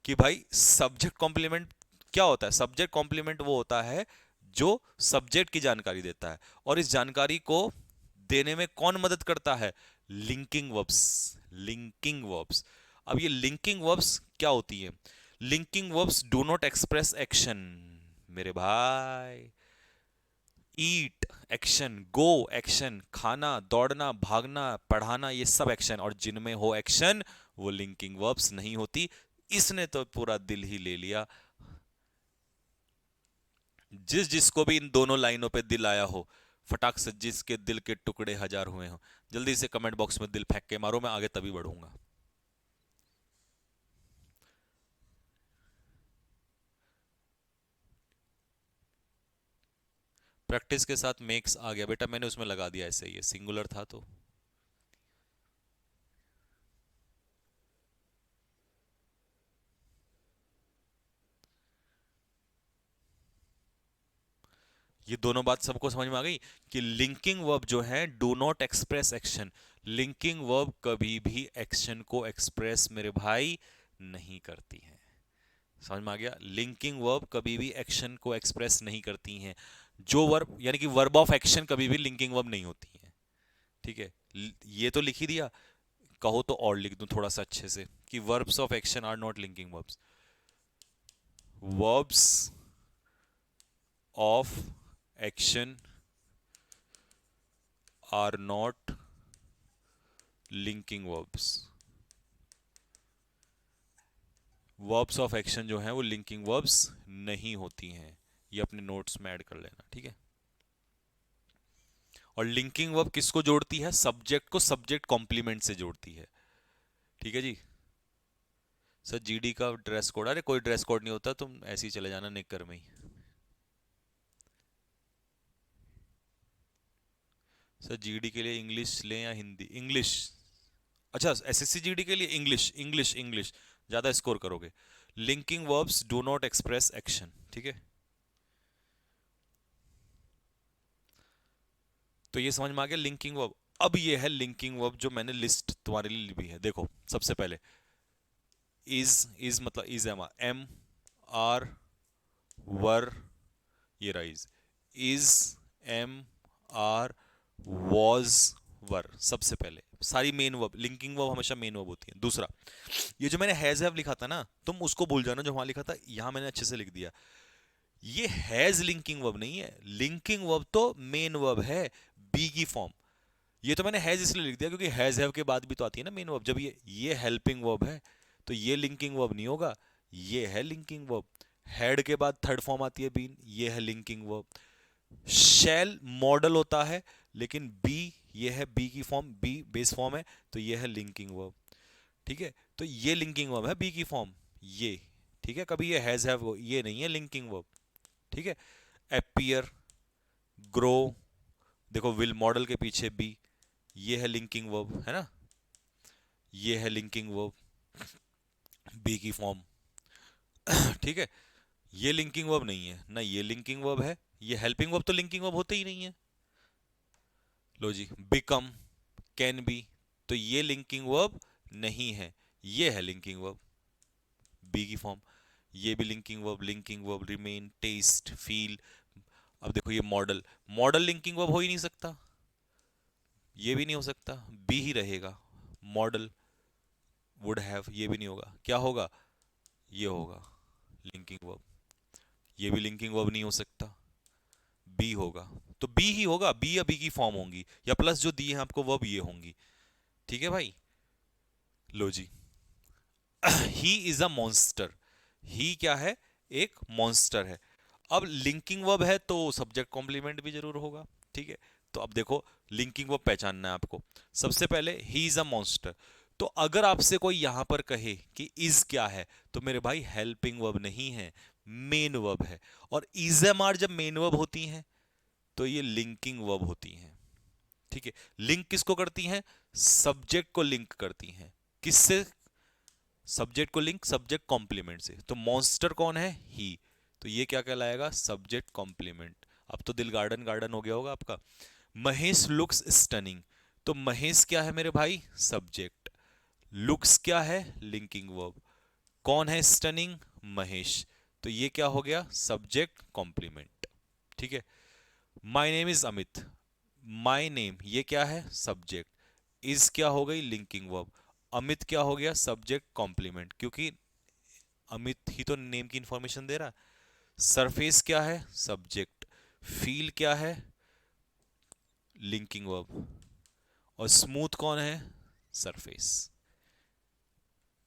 कि भाई सब्जेक्ट कॉम्प्लीमेंट क्या होता है? सब्जेक्ट कॉम्प्लीमेंट वो होता है जो सब्जेक्ट की जानकारी देता है, और इस जानकारी को देने में कौन मदद करता है? Linking verbs. Linking verbs. अब ये लिंकिंग वर्ब्स क्या होती है? Linking verbs do not express action मेरे भाई। ईट एक्शन, गो एक्शन, खाना, दौड़ना, भागना, पढ़ाना, ये सब एक्शन, और जिनमें हो एक्शन वो लिंकिंग वर्ब्स नहीं होती। इसने तो पूरा दिल ही ले लिया। जिस जिसको भी इन दोनों लाइनों पे दिल आया हो, फटाक से जिसके दिल के टुकड़े हजार हुए हो, जल्दी से कमेंट बॉक्स में दिल फेंक के मारो, मैं आगे तभी बढ़ूंगा। प्रैक्टिस के साथ मेक्स आ गया बेटा, मैंने उसमें लगा दिया ऐसे, ये सिंगुलर था तो। ये दोनों बात सबको समझ में आ गई कि लिंकिंग वर्ब जो है do not express action. Linking verb कभी भी एक्शन को एक्सप्रेस मेरे भाई नहीं करती है। समझ में आ गया? लिंकिंग वर्ब कभी भी एक्शन को एक्सप्रेस नहीं करती हैं। जो वर्ब यानी कि वर्ब ऑफ एक्शन कभी भी लिंकिंग वर्ब नहीं होती है। ठीक है। ये तो लिख ही दिया, कहो तो और लिख दूं थोड़ा सा अच्छे से कि verbs of action are not linking verbs. Verbs of action are not linking verbs. Verbs of action जो हैं वो लिंकिंग वर्ब्स नहीं होती हैं। ये अपने नोट्स में ऐड कर लेना। ठीक है। और लिंकिंग वर्ब किसको जोड़ती है? सब्जेक्ट को सब्जेक्ट कॉम्प्लीमेंट से जोड़ती है। ठीक है जी। सर जीडी का ड्रेस कोड, अरे कोई ड्रेस कोड नहीं होता, तुम ऐसे ही चले जाना निक्कर में ही। सर जीडी के लिए इंग्लिश लें या हिंदी? इंग्लिश। अच्छा, एसएससी जीडी के लिए इंग्लिश, इंग्लिश, इंग्लिश ज्यादा स्कोर करोगे। Linking verbs do not express action. ठीक है। तो ये समझ में आ गया लिंकिंग वर्ब। अब ये है लिंकिंग वर्ब जो मैंने लिस्ट तुम्हारे लिए ली है। देखो सबसे पहले इज मतलब इज एम आर वर, ये रहा is am are was were. सबसे पहले सारी मेन वर्ब, लिंकिंग वर्ब हमेशा मेन वर्ब होती है। दूसरा, ये जो मैंने हैज हैव लिखा था ना, तुम उसको भूल जाना जो वहां लिखा था, यहां मैंने अच्छे से लिख दिया। ये हैज लिंकिंग वर्ब नहीं है। लिंकिंग वर्ब तो मेन वर्ब है, बी की फॉर्म। ये तो मैंने हैज इसलिए लिख दिया क्योंकि हैज हैव के बाद भी तो आती है ना मेन वर्ब। जब ये हेल्पिंग वर्ब है तो ये लिंकिंग वर्ब नहीं होगा, ये है लिंकिंग वर्ब। हैड के बाद थर्ड फॉर्म आती है बीन, ये है लिंकिंग वर्ब। शैल मॉडल होता है, लेकिन बी, ये है बी की फॉर्म, बी बेस फॉर्म है, तो ये है लिंकिंग वर्ब। ठीक है। तो ये लिंकिंग वर्ब है बी की फॉर्म, ये। ठीक है। कभी ये हैज हैव ये नहीं है लिंकिंग वर्ब। ठीक है। अपीयर, ग्रो, देखो विल मॉडल के पीछे बी, ये है लिंकिंग वर्ब, है ना, ये है लिंकिंग वर्ब बी की फॉर्म। ठीक है। ये लिंकिंग वर्ब नहीं है ना, ये लिंकिंग वर्ब है, ये हेल्पिंग वर्ब तो लिंकिंग वर्ब होते ही नहीं है। लो जी, बिकम, कैन बी, तो ये लिंकिंग वर्ब नहीं है, ये है लिंकिंग वर्ब, बी की फॉर्म। ये भी linking verb, remain, taste, feel. अब देखो ये मॉडल, मॉडल लिंकिंग वर्ब हो ही नहीं सकता, ये भी नहीं हो सकता, बी ही रहेगा। मॉडल, वुड हैव, ये भी नहीं होगा, क्या होगा, ये होगा लिंकिंग वर्ब। ये भी लिंकिंग वर्ब नहीं हो सकता, बी होगा। तो बी ही होगा, बी या बी की फॉर्म होंगी, या प्लस जो दिए हैं आपको वर्ब ये होंगी। ठीक है भाई। लो जी, ही इज अ मॉन्स्टर, ही क्या है, एक मॉन्स्टर है। अब लिंकिंग वर्ब है तो सब्जेक्ट कॉम्प्लीमेंट भी जरूर होगा। ठीक है, तो अब देखो लिंकिंग वर्ब पहचानना है आपको। सबसे पहले ही इज अ मॉन्स्टर, तो अगर आपसे कोई यहां पर कहे कि इज क्या है, तो मेरे भाई हेल्पिंग वर्ब नहीं है, मेन वर्ब है। और इज एम आर जब मेन वर्ब होती हैं तो ये लिंकिंग वर्ब होती हैं। ठीक है, लिंक किसको करती हैं, सब्जेक्ट को लिंक करती हैं। किससे, सब्जेक्ट को लिंक, सब्जेक्ट कॉम्प्लीमेंट से। तो मॉन्स्टर कौन है, ही, तो ये क्या कहलाएगा, सब्जेक्ट कॉम्प्लीमेंट। अब तो दिल गार्डन गार्डन हो गया होगा आपका। महेश लुक्स स्टनिंग, तो महेश क्या है मेरे भाई, सब्जेक्ट, लुक्स क्या है, लिंकिंग वर्ब, कौन है स्टनिंग, महेश, तो ये क्या हो गया, सब्जेक्ट कॉम्प्लीमेंट। ठीक है, my name is Amit, my name ये क्या है, सब्जेक्ट, इज क्या हो गई, लिंकिंग वर्ब, अमित क्या हो गया, सब्जेक्ट कॉम्प्लीमेंट, क्योंकि अमित ही तो नेम की इंफॉर्मेशन दे रहा है। सरफेस क्या है, सब्जेक्ट, फील क्या है, लिंकिंग वर्ब, और स्मूथ कौन है, सरफेस।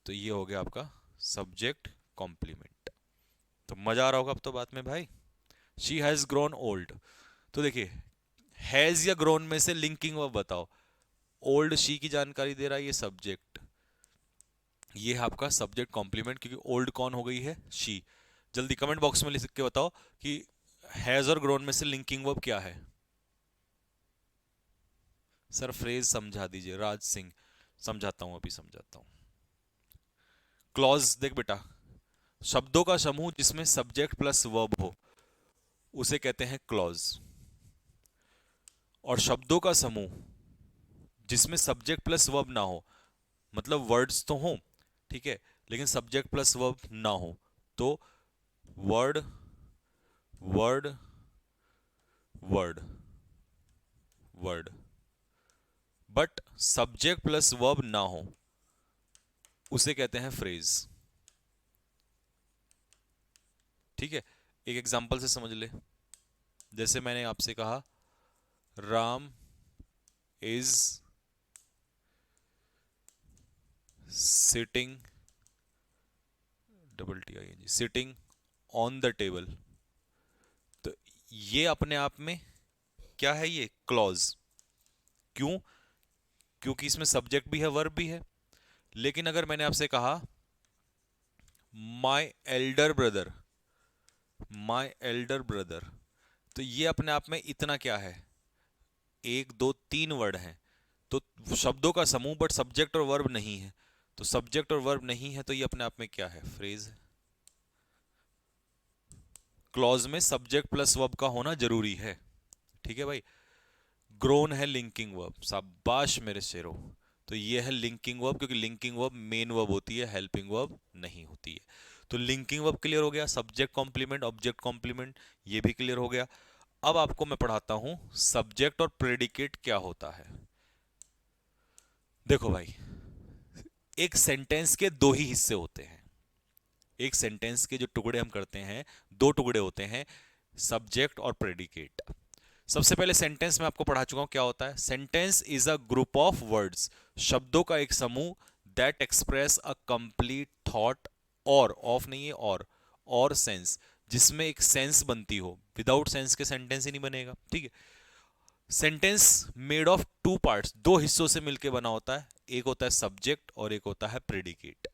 तो ये हो गया आपका सब्जेक्ट कॉम्प्लीमेंट। तो मजा आ रहा होगा अब तो बात में भाई। शी हैज ग्रोन ओल्ड, तो देखिए हैज या ग्रोन में से लिंकिंग वर्ब बताओ। ओल्ड शी की जानकारी दे रहा है, ये सब्जेक्ट, ये है आपका सब्जेक्ट कॉम्प्लीमेंट, क्योंकि ओल्ड कौन हो गई है, शी। जल्दी कमेंट बॉक्स में लिख के बताओ कि हैज और ग्रोन में से लिंकिंग वर्ब क्या है। सर फ्रेज समझा दीजिए, राज सिंह, समझाता हूं, अभी समझाता हूं। क्लॉज देख बेटा, शब्दों का समूह जिसमें सब्जेक्ट प्लस वर्ब हो उसे कहते हैं क्लॉज। और शब्दों का समूह जिसमें सब्जेक्ट प्लस वर्ब ना हो, मतलब वर्ड्स तो हो, ठीक है, लेकिन सब्जेक्ट प्लस वर्ब ना हो, तो word, word, word, word. But subject plus verb ना हो उसे कहते हैं फ्रेज। ठीक है, एक एग्जांपल से समझ ले। जैसे मैंने आपसे कहा Ram is sitting, double T I N G, sitting on the table, तो ये अपने आप में क्या है, ये क्लॉज। क्यों, क्योंकि इसमें सब्जेक्ट भी है वर्ब भी है। लेकिन अगर मैंने आपसे कहा my elder brother, my elder brother, तो ये अपने आप में इतना क्या है, एक दो तीन वर्ड हैं, तो शब्दों का समूह, बट सब्जेक्ट और वर्ब नहीं है। तो सब्जेक्ट और वर्ब नहीं है तो ये अपने आप में क्या है, फ्रेज है। क्लॉज में सब्जेक्ट प्लस वर्ब का होना जरूरी है। ठीक है भाई। ग्रोन है लिंकिंग वर्ब, शाबाश मेरे शेरों। तो ये है लिंकिंग वर्ब, क्योंकि लिंकिंग वर्ब मेन वर्ब होती है, हेल्पिंग वर्ब नहीं होती है। तो लिंकिंग वर्ब क्लियर हो गया, सब्जेक्ट कॉम्प्लीमेंट, ऑब्जेक्ट कॉम्प्लीमेंट, ये भी क्लियर हो गया। अब आपको मैं पढ़ाता हूं सब्जेक्ट और प्रेडिकेट क्या होता है। देखो भाई, एक सेंटेंस के दो ही हिस्से होते हैं। एक सेंटेंस के जो टुकड़े हम करते हैं, दो टुकड़े होते हैं, सब्जेक्ट और प्रेडिकेट। सबसे पहले सेंटेंस में आपको पढ़ा चुका हूं क्या होता है। Sentence is a group of words, शब्दों का एक समूह, that express a complete thought, और ऑफ नहीं है, और सेंस, जिसमें एक सेंस बनती हो। विदाउट सेंस के सेंटेंस ही नहीं बनेगा। ठीक है, sentence made of two parts, दो हिस्सों से मिलकर बना होता है, एक होता है सब्जेक्ट और एक होता है प्रेडिकेट।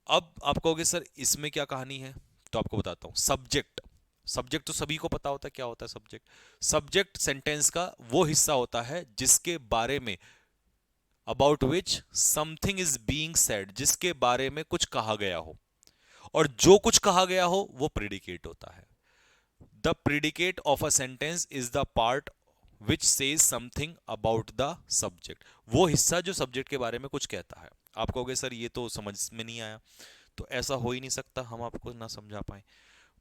अब आप कहोगे सर इसमें क्या कहानी है, तो आपको बताता हूं। सब्जेक्ट, सब्जेक्ट तो सभी को पता होता है क्या होता है सब्जेक्ट। सब्जेक्ट सेंटेंस का वो हिस्सा होता है जिसके बारे में, about which something is being said, जिसके बारे में कुछ कहा गया हो। और जो कुछ कहा गया हो वो प्रेडिकेट होता है। The predicate of a sentence is the part which says something about the subject. वो हिस्सा जो सब्जेक्ट के बारे में कुछ कहता है। आप कहोगे सर ये तो समझ में नहीं आया, तो ऐसा हो ही नहीं सकता हम आपको ना समझा पाए।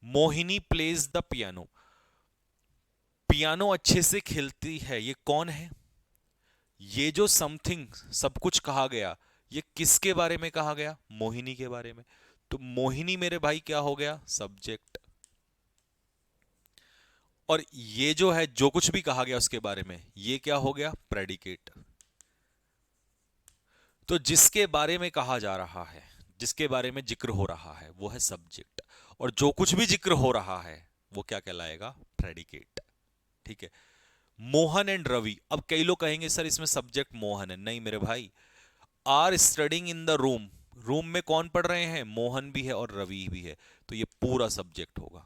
Mohini plays the piano. Piano अच्छे से खेलती है, ये कौन है? ये जो समथिंग, सब कुछ कहा गया, ये किसके बारे में कहा गया? मोहिनी के बारे में। तो मोहिनी मेरे भाई क्या हो गया? सब्जेक्ट। और ये जो है जो कुछ भी कहा गया उसके बारे में, ये क्या हो गया? प्रेडिकेट। तो जिसके बारे में कहा जा रहा है, जिसके बारे में जिक्र हो रहा है, वो है सब्जेक्ट। और जो कुछ भी जिक्र हो रहा है वो क्या कहलाएगा? प्रेडिकेट। ठीक है। मोहन एंड रवि। अब कई लोग कहेंगे सर इसमें सब्जेक्ट मोहन है। नहीं मेरे भाई, are studying in the room. Room में कौन पढ़ रहे हैं? मोहन भी है और रवि भी है। तो ये पूरा सब्जेक्ट होगा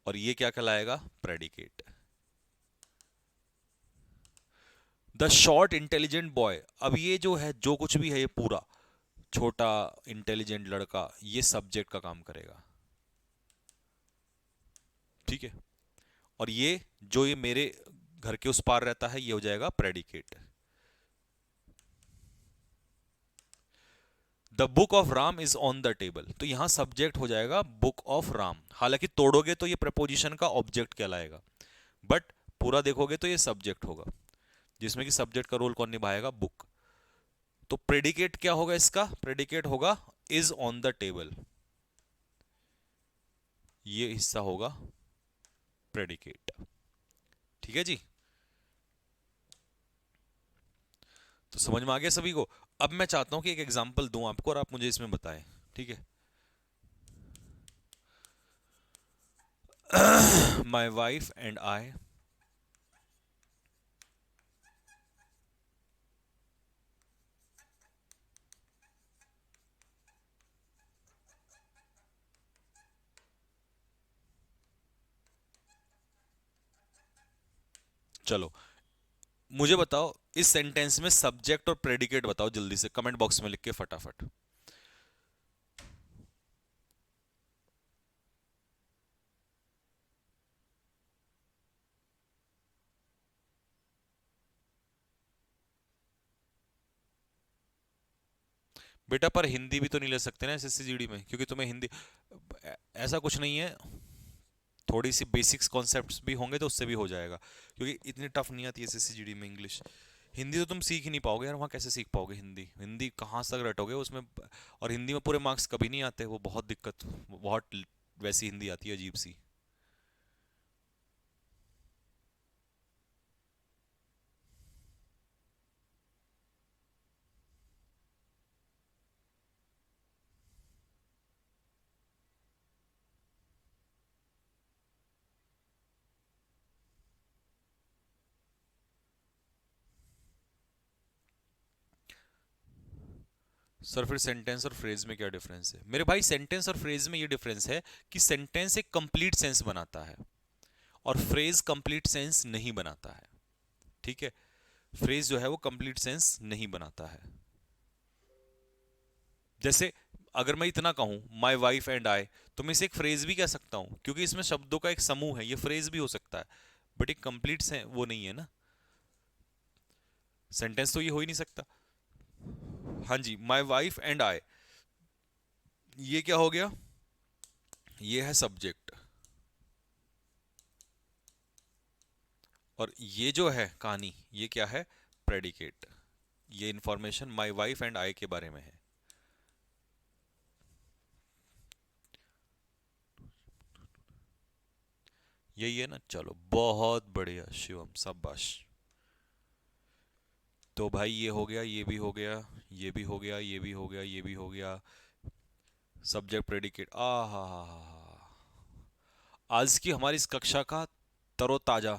और ये क्या कहलाएगा? Predicate. The short intelligent boy. अब ये जो है जो कुछ भी है ये पूरा, छोटा इंटेलिजेंट लड़का, ये सब्जेक्ट का काम करेगा। ठीक है। और ये जो ये मेरे घर के उस पार रहता है, ये हो जाएगा predicate. The book of Ram is on the table. तो यहां सब्जेक्ट हो जाएगा बुक ऑफ राम। हालांकि तोड़ोगे तो ये प्रपोजिशन का ऑब्जेक्ट कहलाएगा, बट पूरा देखोगे तो ये सब्जेक्ट होगा, जिसमें कि सब्जेक्ट का रोल कौन निभाएगा? बुक। तो प्रेडिकेट क्या होगा इसका? प्रेडिकेट होगा इज ऑन द टेबल। ये हिस्सा होगा प्रेडिकेट। ठीक है जी। तो समझ में आ गया सभी को? अब मैं चाहता हूं कि एक एग्जांपल दूं आपको और आप मुझे इसमें बताएं। ठीक है। My wife and I. चलो मुझे बताओ इस सेंटेंस में सब्जेक्ट और प्रेडिकेट बताओ जल्दी से, कमेंट बॉक्स में लिख के फटाफट। बेटा पर हिंदी भी तो नहीं ले सकते ना एसएससी जीडी में, क्योंकि तुम्हें हिंदी, ऐसा कुछ नहीं है, थोड़ी सी बेसिक्स कॉन्सेप्ट्स भी होंगे तो उससे भी हो जाएगा, क्योंकि इतनी टफ नहीं आती एसएससी जीडी में इंग्लिश। हिंदी तो तुम सीख ही नहीं पाओगे यार, वहाँ कैसे सीख पाओगे हिंदी? हिंदी कहाँ तक रटोगे उसमें? और हिंदी में पूरे मार्क्स कभी नहीं आते, वो बहुत दिक्कत, बहुत वैसी हिंदी आती है अजीब सी। सर फिर सेंटेंस और फ्रेज में क्या डिफरेंस है? मेरे भाई सेंटेंस और फ्रेज में ये डिफरेंस है कि सेंटेंस एक कंप्लीट सेंस बनाता है और फ्रेज कंप्लीट सेंस नहीं बनाता है। ठीक है। फ्रेज जो है वो कंप्लीट सेंस नहीं बनाता है। जैसे अगर मैं इतना कहूं माई वाइफ एंड आई, तो मैं इसे एक फ्रेज भी कह सकता हूं, क्योंकि इसमें शब्दों का एक समूह है, ये फ्रेज भी हो सकता है, बट एक कंप्लीट से वो नहीं है ना, सेंटेंस तो ये हो ही नहीं सकता। हाँ जी, माई वाइफ एंड आई, ये क्या हो गया? ये है सब्जेक्ट। और ये जो है कहानी, ये क्या है? प्रेडिकेट। ये information my wife and I के बारे में है। यही है ना? चलो बहुत बढ़िया शिवम, शाबाश। तो भाई ये हो गया, ये भी हो गया, ये भी हो गया, ये भी हो गया, ये भी हो गया। Subject predicate. आ हा। आज की हमारी इस कक्षा का तरोताजा,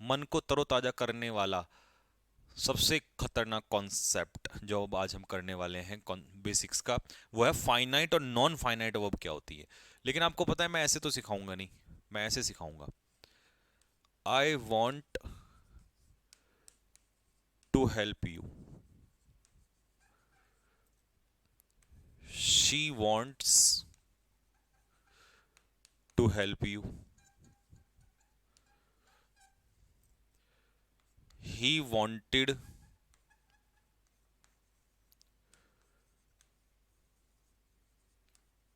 मन को तरोताजा करने वाला सबसे खतरनाक कॉन्सेप्ट जो अब आज हम करने वाले हैं बेसिक्स का, वो है फाइनाइट और नॉन फाइनाइट वर्ब क्या होती है। लेकिन आपको पता है मैं ऐसे तो सिखाऊंगा नहीं, मैं ऐसे सिखाऊंगा। I want to help you, she wants to help you, he wanted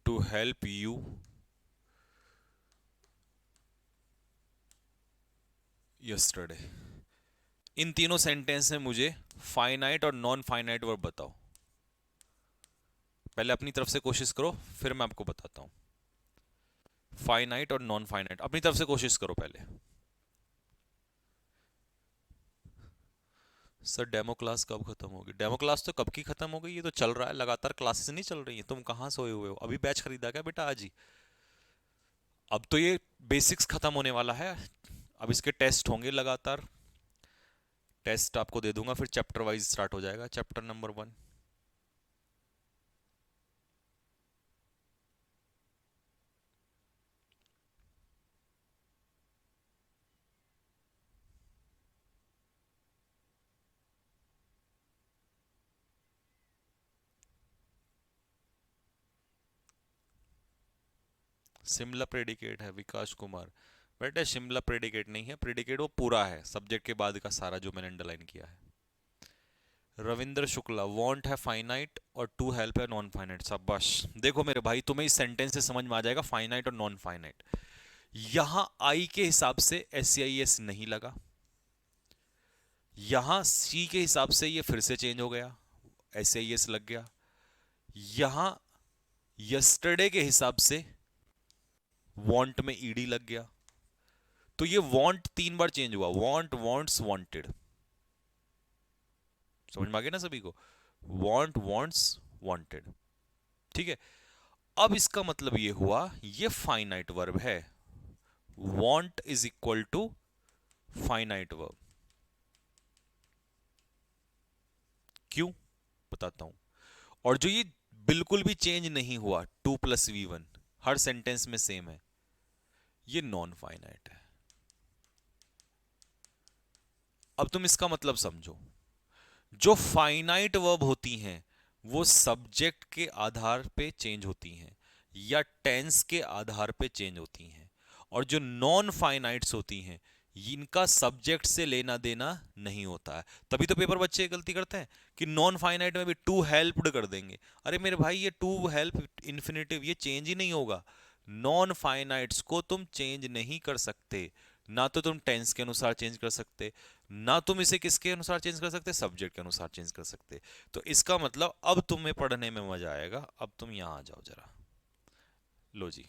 to help you yesterday। इन तीनों सेंटेंस में मुझे फाइनाइट और नॉन फाइनाइट वर्ब बताओ। पहले अपनी तरफ से कोशिश करो, फिर मैं आपको बताता हूं। फाइनाइट और नॉन फाइनाइट अपनी तरफ से कोशिश करो पहले। सर डेमो क्लास कब खत्म होगी? डेमो क्लास तो कब की खत्म हो गई, ये तो चल रहा है लगातार, क्लासेस नहीं चल रही है। तुम कहाँ सोए हुए हो? अभी बैच खरीदा क्या बेटा आज ही? अब तो ये बेसिक्स खत्म होने वाला है, अब इसके टेस्ट होंगे लगातार। टेस्ट आपको दे दूंगा, फिर चैप्टर वाइज स्टार्ट हो जाएगा। Chapter number 1। शिमला प्रेडिकेट है विकास कुमार। बेटा शिमला प्रेडिकेट नहीं है, प्रेडिकेट वो पूरा है सब्जेक्ट के बाद का सारा जो मैंने अंडरलाइन किया है। रविंद्र शुक्ला, वांट है फाइनाइट और टू हेल्प है नॉन फाइनाइट। शाबाश। देखो मेरे भाई, तुम्हें इस सेंटेंस से समझ में आ जाएगा फाइनाइट और नॉन फाइनाइट। यहां आई के हिसाब से SCIS नहीं लगा, यहां सी के हिसाब से ये फिर से चेंज हो गया, SCIS लग गया। यहां यस्टरडे के हिसाब से वांट में ईडी लग गया। तो ये वांट 3 बार चेंज हुआ, वांट, वांट्स, वांटेड। समझ में आ गया ना सभी को? Want, wants, wanted. ठीक है। अब इसका मतलब ये हुआ ये फाइनाइट वर्ब है। Want is equal to finite verb. क्यों? बताता हूं। और जो ये बिल्कुल भी चेंज नहीं हुआ 2 + V1 हर सेंटेंस में सेम है, ये नॉन फाइनाइट है। अब तुम इसका मतलब समझो। जो फाइनाइट वर्ब होती हैं वो सब्जेक्ट के आधार पे चेंज होती हैं या टेंस के आधार पे चेंज होती हैं, और जो नॉन फाइनाइट्स होती हैं इनका सब्जेक्ट से लेना देना नहीं होता है। तभी तो पेपर बच्चे गलती करते हैं कि नॉन फाइनाइट में भी टू हेल्प्ड कर देंगे। अरे मेरे भाई, ये टू हेल्प इन्फिनेटिव ये चेंज ही नहीं होगा। नॉन फाइनाइट्स को तुम चेंज नहीं कर सकते, ना तो तुम टेंस के अनुसार चेंज कर सकते, ना तुम इसे किसके अनुसार चेंज कर सकते, सब्जेक्ट के अनुसार चेंज कर सकते। तो इसका मतलब अब तुम्हें पढ़ने में मजा आएगा। अब तुम यहां आ जाओ जरा। लो जी,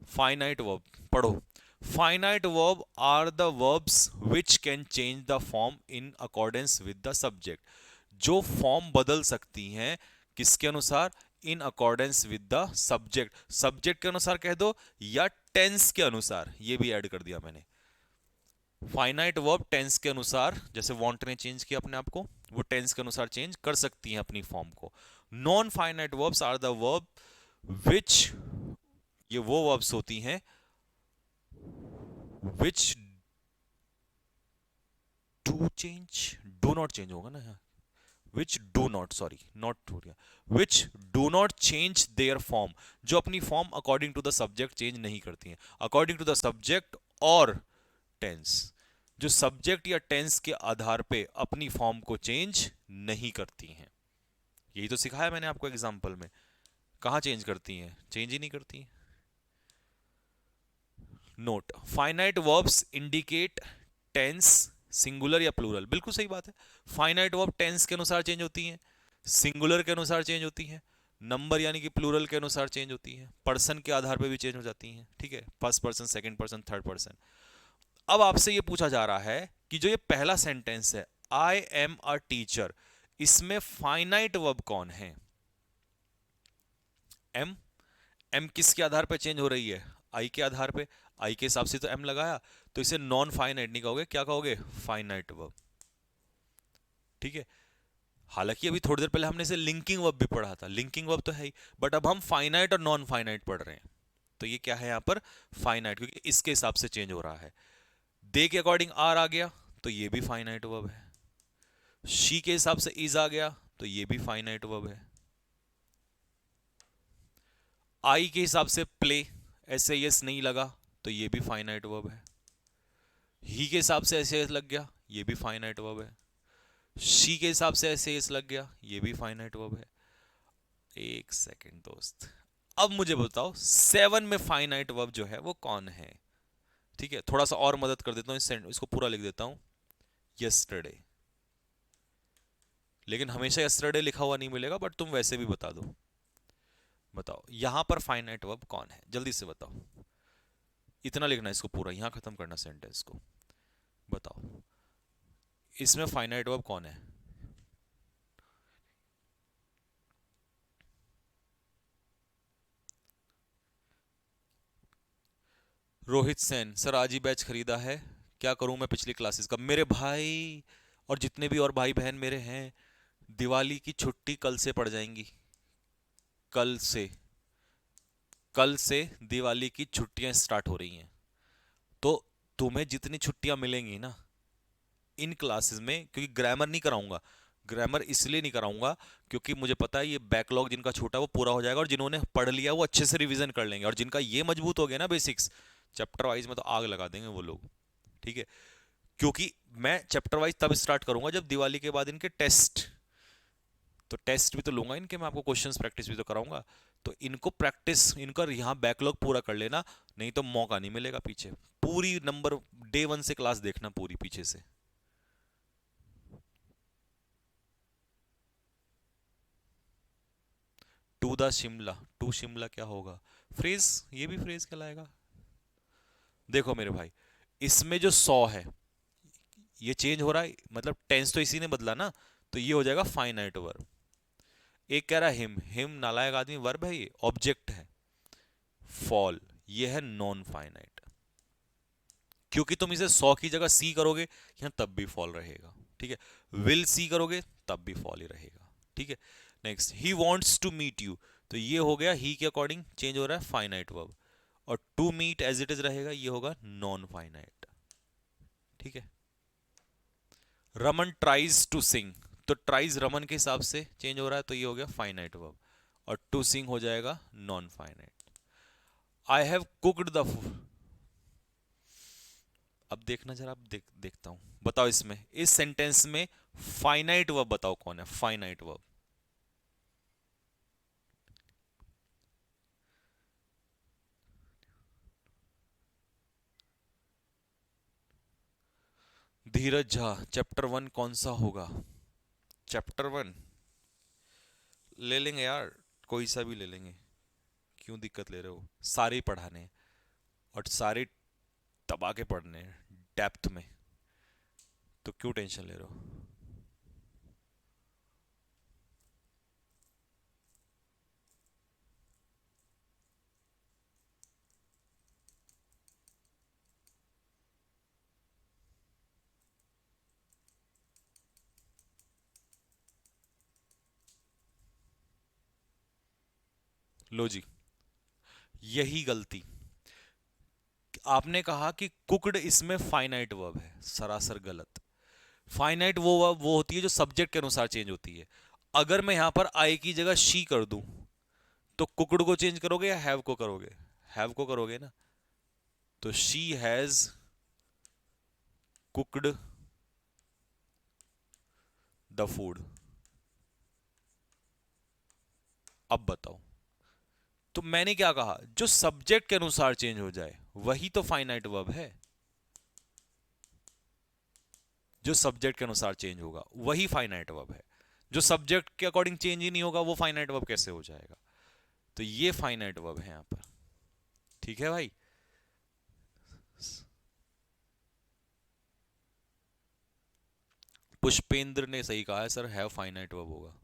फाइनाइट वर्ब पढ़ो। Finite verb are the verbs which can change the form in accordance with the subject. जो फॉर्म बदल सकती हैं किसके अनुसार? In accordance with the subject. Subject के अनुसार कह दो या टेंस के अनुसार, ये भी ऐड कर दिया मैंने। फाइनाइट वर्ब टेंस के अनुसार, जैसे वांट ने चेंज किया अपने आप को, वो टेंस के अनुसार चेंज कर सकती हैं अपनी फॉर्म को। Non finite verbs are the verb which, ये वो वर्ब्स होती हैं which do change, do not change होगा ना यहाँ, which do not, sorry not हो गया, which do not change their form, जो अपनी form according to the subject change नहीं करती हैं। अकॉर्डिंग टू द सब्जेक्ट और टेंस, जो सब्जेक्ट या टेंस के आधार पे अपनी फॉर्म को चेंज नहीं करती हैं। यही तो सिखाया मैंने आपको एग्जांपल में। कहां चेंज करती हैं? चेंज ही नहीं करती। Note, finite verbs indicate tense singular या प्लूरल। बिल्कुल सही बात है। फाइनाइट वर्ब टेंस के अनुसार चेंज होती हैं, सिंगुलर के अनुसार चेंज होती हैं, नंबर यानी कि प्लूरल के अनुसार चेंज होती हैं, पर्सन के आधार पे भी चेंज हो जाती हैं। ठीक है, first person, second person, third person. अब आपसे ये पूछा जा रहा है कि जो ये पहला सेंटेंस है आई एम अ टीचर, इसमें फाइनाइट वर्ब कौन है? एम। एम किसके आधार पे चेंज हो रही है? आई के आधार पे। आई के हिसाब से तो एम लगाया, तो इसे नॉन फाइनाइट नहीं कहोगे, क्या कहोगे? Finite verb. ठीक है। हालांकि अभी थोड़ी देर पहले हमने इसे लिंकिंग वर्ब भी पढ़ा था, लिंकिंग वर्ब तो है ही, बट अब हम फाइनाइट और नॉन फाइनाइट पढ़ रहे हैं। तो ये क्या है यहां पर? फाइनाइट, क्योंकि इसके हिसाब से चेंज हो रहा है। दे के अकॉर्डिंग आर आ गया तो ये भी फाइनाइट वर्ब है। शी के हिसाब से इज आ गया तो ये भी फाइनाइट वर्ब है। आई के हिसाब से प्ले, ऐसे यस नहीं लगा तो ये भी फाइनाइट वर्ब है। ही के हिसाब से ऐसे यस लग गया, ये भी फाइनाइट वर्ब है। शी के हिसाब से ऐसे यस लग गया, ये भी फाइनाइट वर्ब है। एक सेकंड दोस्त, अब मुझे बताओ 7 में फाइनाइट वर्ब जो है वो कौन है? ठीक है, थोड़ा सा और मदद कर देता हूँ, इसको पूरा लिख देता हूँ, यस्टरडे। लेकिन हमेशा यस्टरडे लिखा हुआ नहीं मिलेगा, बट तुम वैसे भी बता दो। बताओ यहां पर फाइनाइट वर्ब कौन है, जल्दी से बताओ। इतना लिखना है इसको पूरा, यहां खत्म करना सेंटेंस को। बताओ इसमें फाइनाइट वर्ब कौन है? रोहित सेन, सर आज ही बैच खरीदा है, क्या करूं मैं पिछली क्लासेस का? मेरे भाई और जितने भी और भाई बहन मेरे हैं, दिवाली की छुट्टी कल से पड़ जाएंगी। कल से, कल से दिवाली की छुट्टियां स्टार्ट हो रही हैं। तो तुम्हें जितनी छुट्टियां मिलेंगी ना इन क्लासेस में, क्योंकि ग्रामर नहीं कराऊंगा, ग्रामर इसलिए नहीं कराऊंगा क्योंकि मुझे पता है ये बैकलॉग जिनका छोटा है वो पूरा हो जाएगा, और जिन्होंने पढ़ लिया वो अच्छे से रिवीजन कर लेंगे, और जिनका ये मजबूत हो गया ना बेसिक्स, चैप्टर वाइज में तो आग लगा देंगे वो लोग। ठीक है, क्योंकि मैं चैप्टर वाइज तब स्टार्ट करूंगा जब दिवाली के बाद इनके टेस्ट, तो टेस्ट भी तो लूंगा इनके, मैं आपको क्वेश्चंस प्रैक्टिस भी तो कराऊंगा। तो इनको प्रैक्टिस, इनका यहाँ बैकलॉग पूरा कर लेना, नहीं तो मौका नहीं मिलेगा पीछे। पूरी नंबर डे 1 से क्लास देखना पूरी पीछे से। To the Shimla, to Shimla क्या होगा? फ्रेज, ये भी फ्रेज कहलाएगा। देखो मेरे भाई, इसमें जो 100 है ये चेंज हो रहा है, मतलब टेंस तो इसी ने बदला ना, तो ये हो जाएगा फाइनाइट वर्ब। एक कह रहा है हिम, हिम नालायक आदमी वर्ब है, ये ऑब्जेक्ट है। फॉल ये है नॉन फाइनाइट, क्योंकि तुम इसे 100 की जगह सी करोगे यहां तब भी फॉल रहेगा। ठीक है, विल सी करोगे तब भी फॉल ही रहेगा। ठीक है, next, he wants to meet you, तो ये हो गया ही के अकॉर्डिंग चेंज हो रहा है फाइनाइट वर्ब, और to meet as it is रहेगा, ये होगा नॉन फाइनाइट। ठीक है, रमन ट्राइज टू सिंग, तो ट्राइज रमन के हिसाब से चेंज हो रहा है, तो ये हो गया फाइनाइट वर्ब, और टू सिंग हो जाएगा non finite. I have cooked the, अब देखना जरा, देखता हूं, बताओ इसमें, इस सेंटेंस में फाइनाइट वर्ब बताओ कौन है फाइनाइट वर्ब? धीरज झा, चैप्टर 1 कौन सा होगा? चैप्टर 1 ले लेंगे यार, कोई सा भी ले लेंगे, क्यों दिक्कत ले रहे हो? सारे ही पढ़ाने हैं, और सारे दबा के पढ़ने हैं डेप्थ में, तो क्यों टेंशन ले रहे हो? लो जी, यही गलती, आपने कहा कि कुकड इसमें फाइनाइट वर्ब है, सरासर गलत। फाइनाइट वो वर्ब वो होती है जो सब्जेक्ट के अनुसार चेंज होती है। अगर मैं यहां पर आई की जगह शी कर दूं, तो कुकड को चेंज करोगे या हैव को करोगे? हैव को करोगे ना, तो she has cooked the food. अब बताओ, तो मैंने क्या कहा, जो सब्जेक्ट के अनुसार चेंज हो जाए वही तो फाइनाइट वर्ब है। जो सब्जेक्ट के अनुसार चेंज होगा वही फाइनाइट वर्ब है, जो सब्जेक्ट के अकॉर्डिंग चेंज ही नहीं होगा वो फाइनाइट वर्ब कैसे हो जाएगा? तो ये फाइनाइट वर्ब है यहां पर। ठीक है भाई, पुष्पेंद्र ने सही कहा है सर, हैव फाइनाइट वर्ब होगा।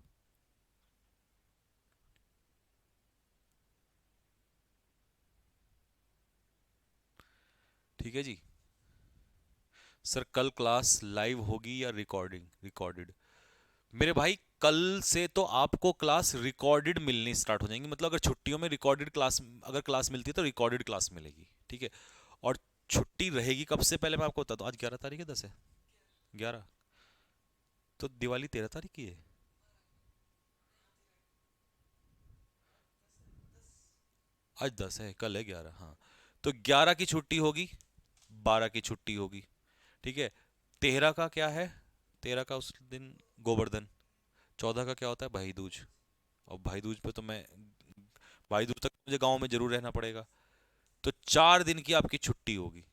ठीक है जी। सर कल क्लास लाइव होगी या रिकॉर्डिंग, रिकॉर्डेड? मेरे भाई कल से तो आपको क्लास रिकॉर्डेड मिलनी स्टार्ट हो जाएंगी, मतलब अगर छुट्टियों में रिकॉर्डेड क्लास, अगर क्लास मिलती है तो रिकॉर्डेड क्लास मिलेगी। ठीक है, और छुट्टी रहेगी कब से, पहले मैं आपको बता दूं, आज 11 तारीख है, 10 है, 11, तो दिवाली 13 तारीख की है। आज 10 है, कल है 11, हाँ। तो 11 की छुट्टी होगी, 12 की छुट्टी होगी, ठीक है। 13 का क्या है? 13 का उस दिन गोवर्धन। 14 का क्या होता है? भाई दूज। और भाई दूज पे तो मैं, भाई दूज तक मुझे गांव में जरूर रहना पड़ेगा। तो 4 दिन की आपकी छुट्टी होगी।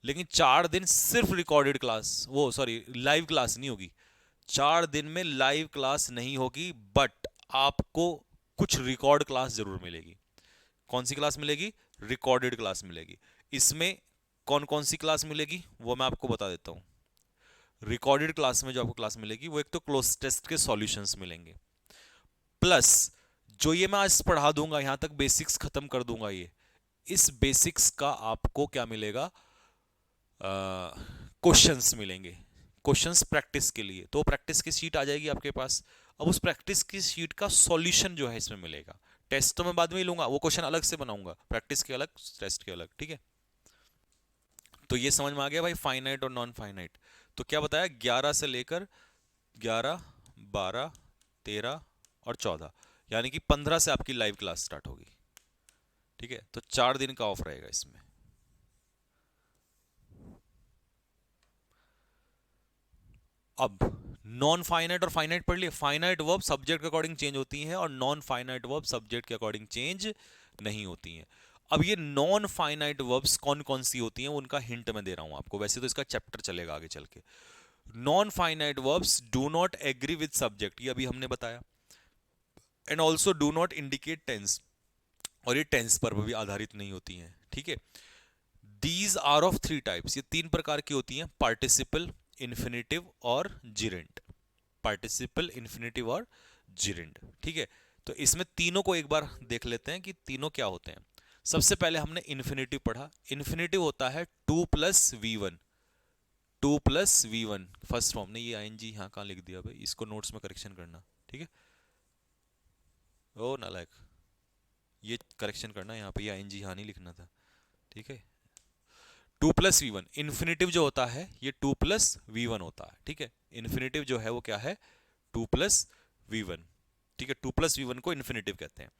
लेकिन 4 दिन सिर्फ रिकॉर्डेड क्लास, वो सॉरी लाइव क्लास नहीं होगी। 4 दिन में लाइव क्लास नहीं होगी, बट आपको कुछ रिकॉर्ड क्लास जरूर मिलेगी। कौन सी क्लास मिलेगी? रिकॉर्डेड क्लास मिलेगी। इसमें कौन कौन सी क्लास मिलेगी वो मैं आपको बता देता हूं। रिकॉर्डेड क्लास में जो आपको क्लास मिलेगी वो एक तो क्लोज टेस्ट के सॉल्यूशंस मिलेंगे, प्लस जो ये मैं आज पढ़ा दूंगा, यहां तक बेसिक्स खत्म कर दूंगा, ये इस बेसिक्स का आपको क्या मिलेगा? क्वेश्चंस मिलेंगे। क्वेश्चंस प्रैक्टिस के लिए, तो प्रैक्टिस की शीट आ जाएगी आपके पास। अब उस प्रैक्टिस की शीट का सॉल्यूशन जो है इसमें मिलेगा। टेस्ट तो मैं बाद में ही लूंगा, वो क्वेश्चन अलग से बनाऊंगा, प्रैक्टिस के अलग, टेस्ट के अलग, ठीक है। तो ये समझ में आ गया भाई, फाइनाइट और नॉन फाइनाइट। तो क्या बताया? 11 से लेकर 11, 12, 13 और 14, यानी कि 15 से आपकी लाइव क्लास स्टार्ट होगी, ठीक है। तो 4 दिन का ऑफ रहेगा इसमें। अब नॉन फाइनाइट और फाइनाइट पढ़ लिए। फाइनाइट वर्ब सब्जेक्ट के अकॉर्डिंग चेंज होती हैं और नॉन फाइनाइट वर्ब सब्जेक्ट के अकॉर्डिंग चेंज नहीं होती हैं। अब ये नॉन फाइनाइट वर्ब्स कौन कौन सी होती हैं उनका हिंट मैं दे रहा हूं आपको, वैसे तो इसका चैप्टर चलेगा आगे चल के। Non finite verbs do not agree with subject, ये अभी हमने बताया। And also do not indicate tense, और ये टेंस पर भी आधारित नहीं होती हैं, ठीक है। दीज आर ऑफ 3 टाइप्स, ये 3 प्रकार की होती हैं: पार्टिसिपल, इन्फिनेटिव और जिरेंट। पार्टिसिपल, इन्फिनेटिव और जिरेंट, ठीक है। तो इसमें तीनों को एक बार देख लेते हैं कि तीनों क्या होते हैं। सबसे पहले हमने इन्फिनेटिव पढ़ा। इन्फिनेटिव होता है 2 + V1। 2 + V1 first form. नहीं, ये आईएनजी यहाँ कहाँ लिख दिया भाई, इसको नोट्स में करेक्शन करना, ठीक है। ओ नालायक, ये करेक्शन करना, यहाँ पे ये आईएनजी यहाँ नहीं लिखना था, ठीक है। 2 + V1 इन्फिनेटिव जो होता है ये 2 + V1 होता है, ठीक है। इन्फिनेटिव जो है वो क्या है? 2 + V1, ठीक है। 2 + V1 को इन्फिनेटिव कहते हैं।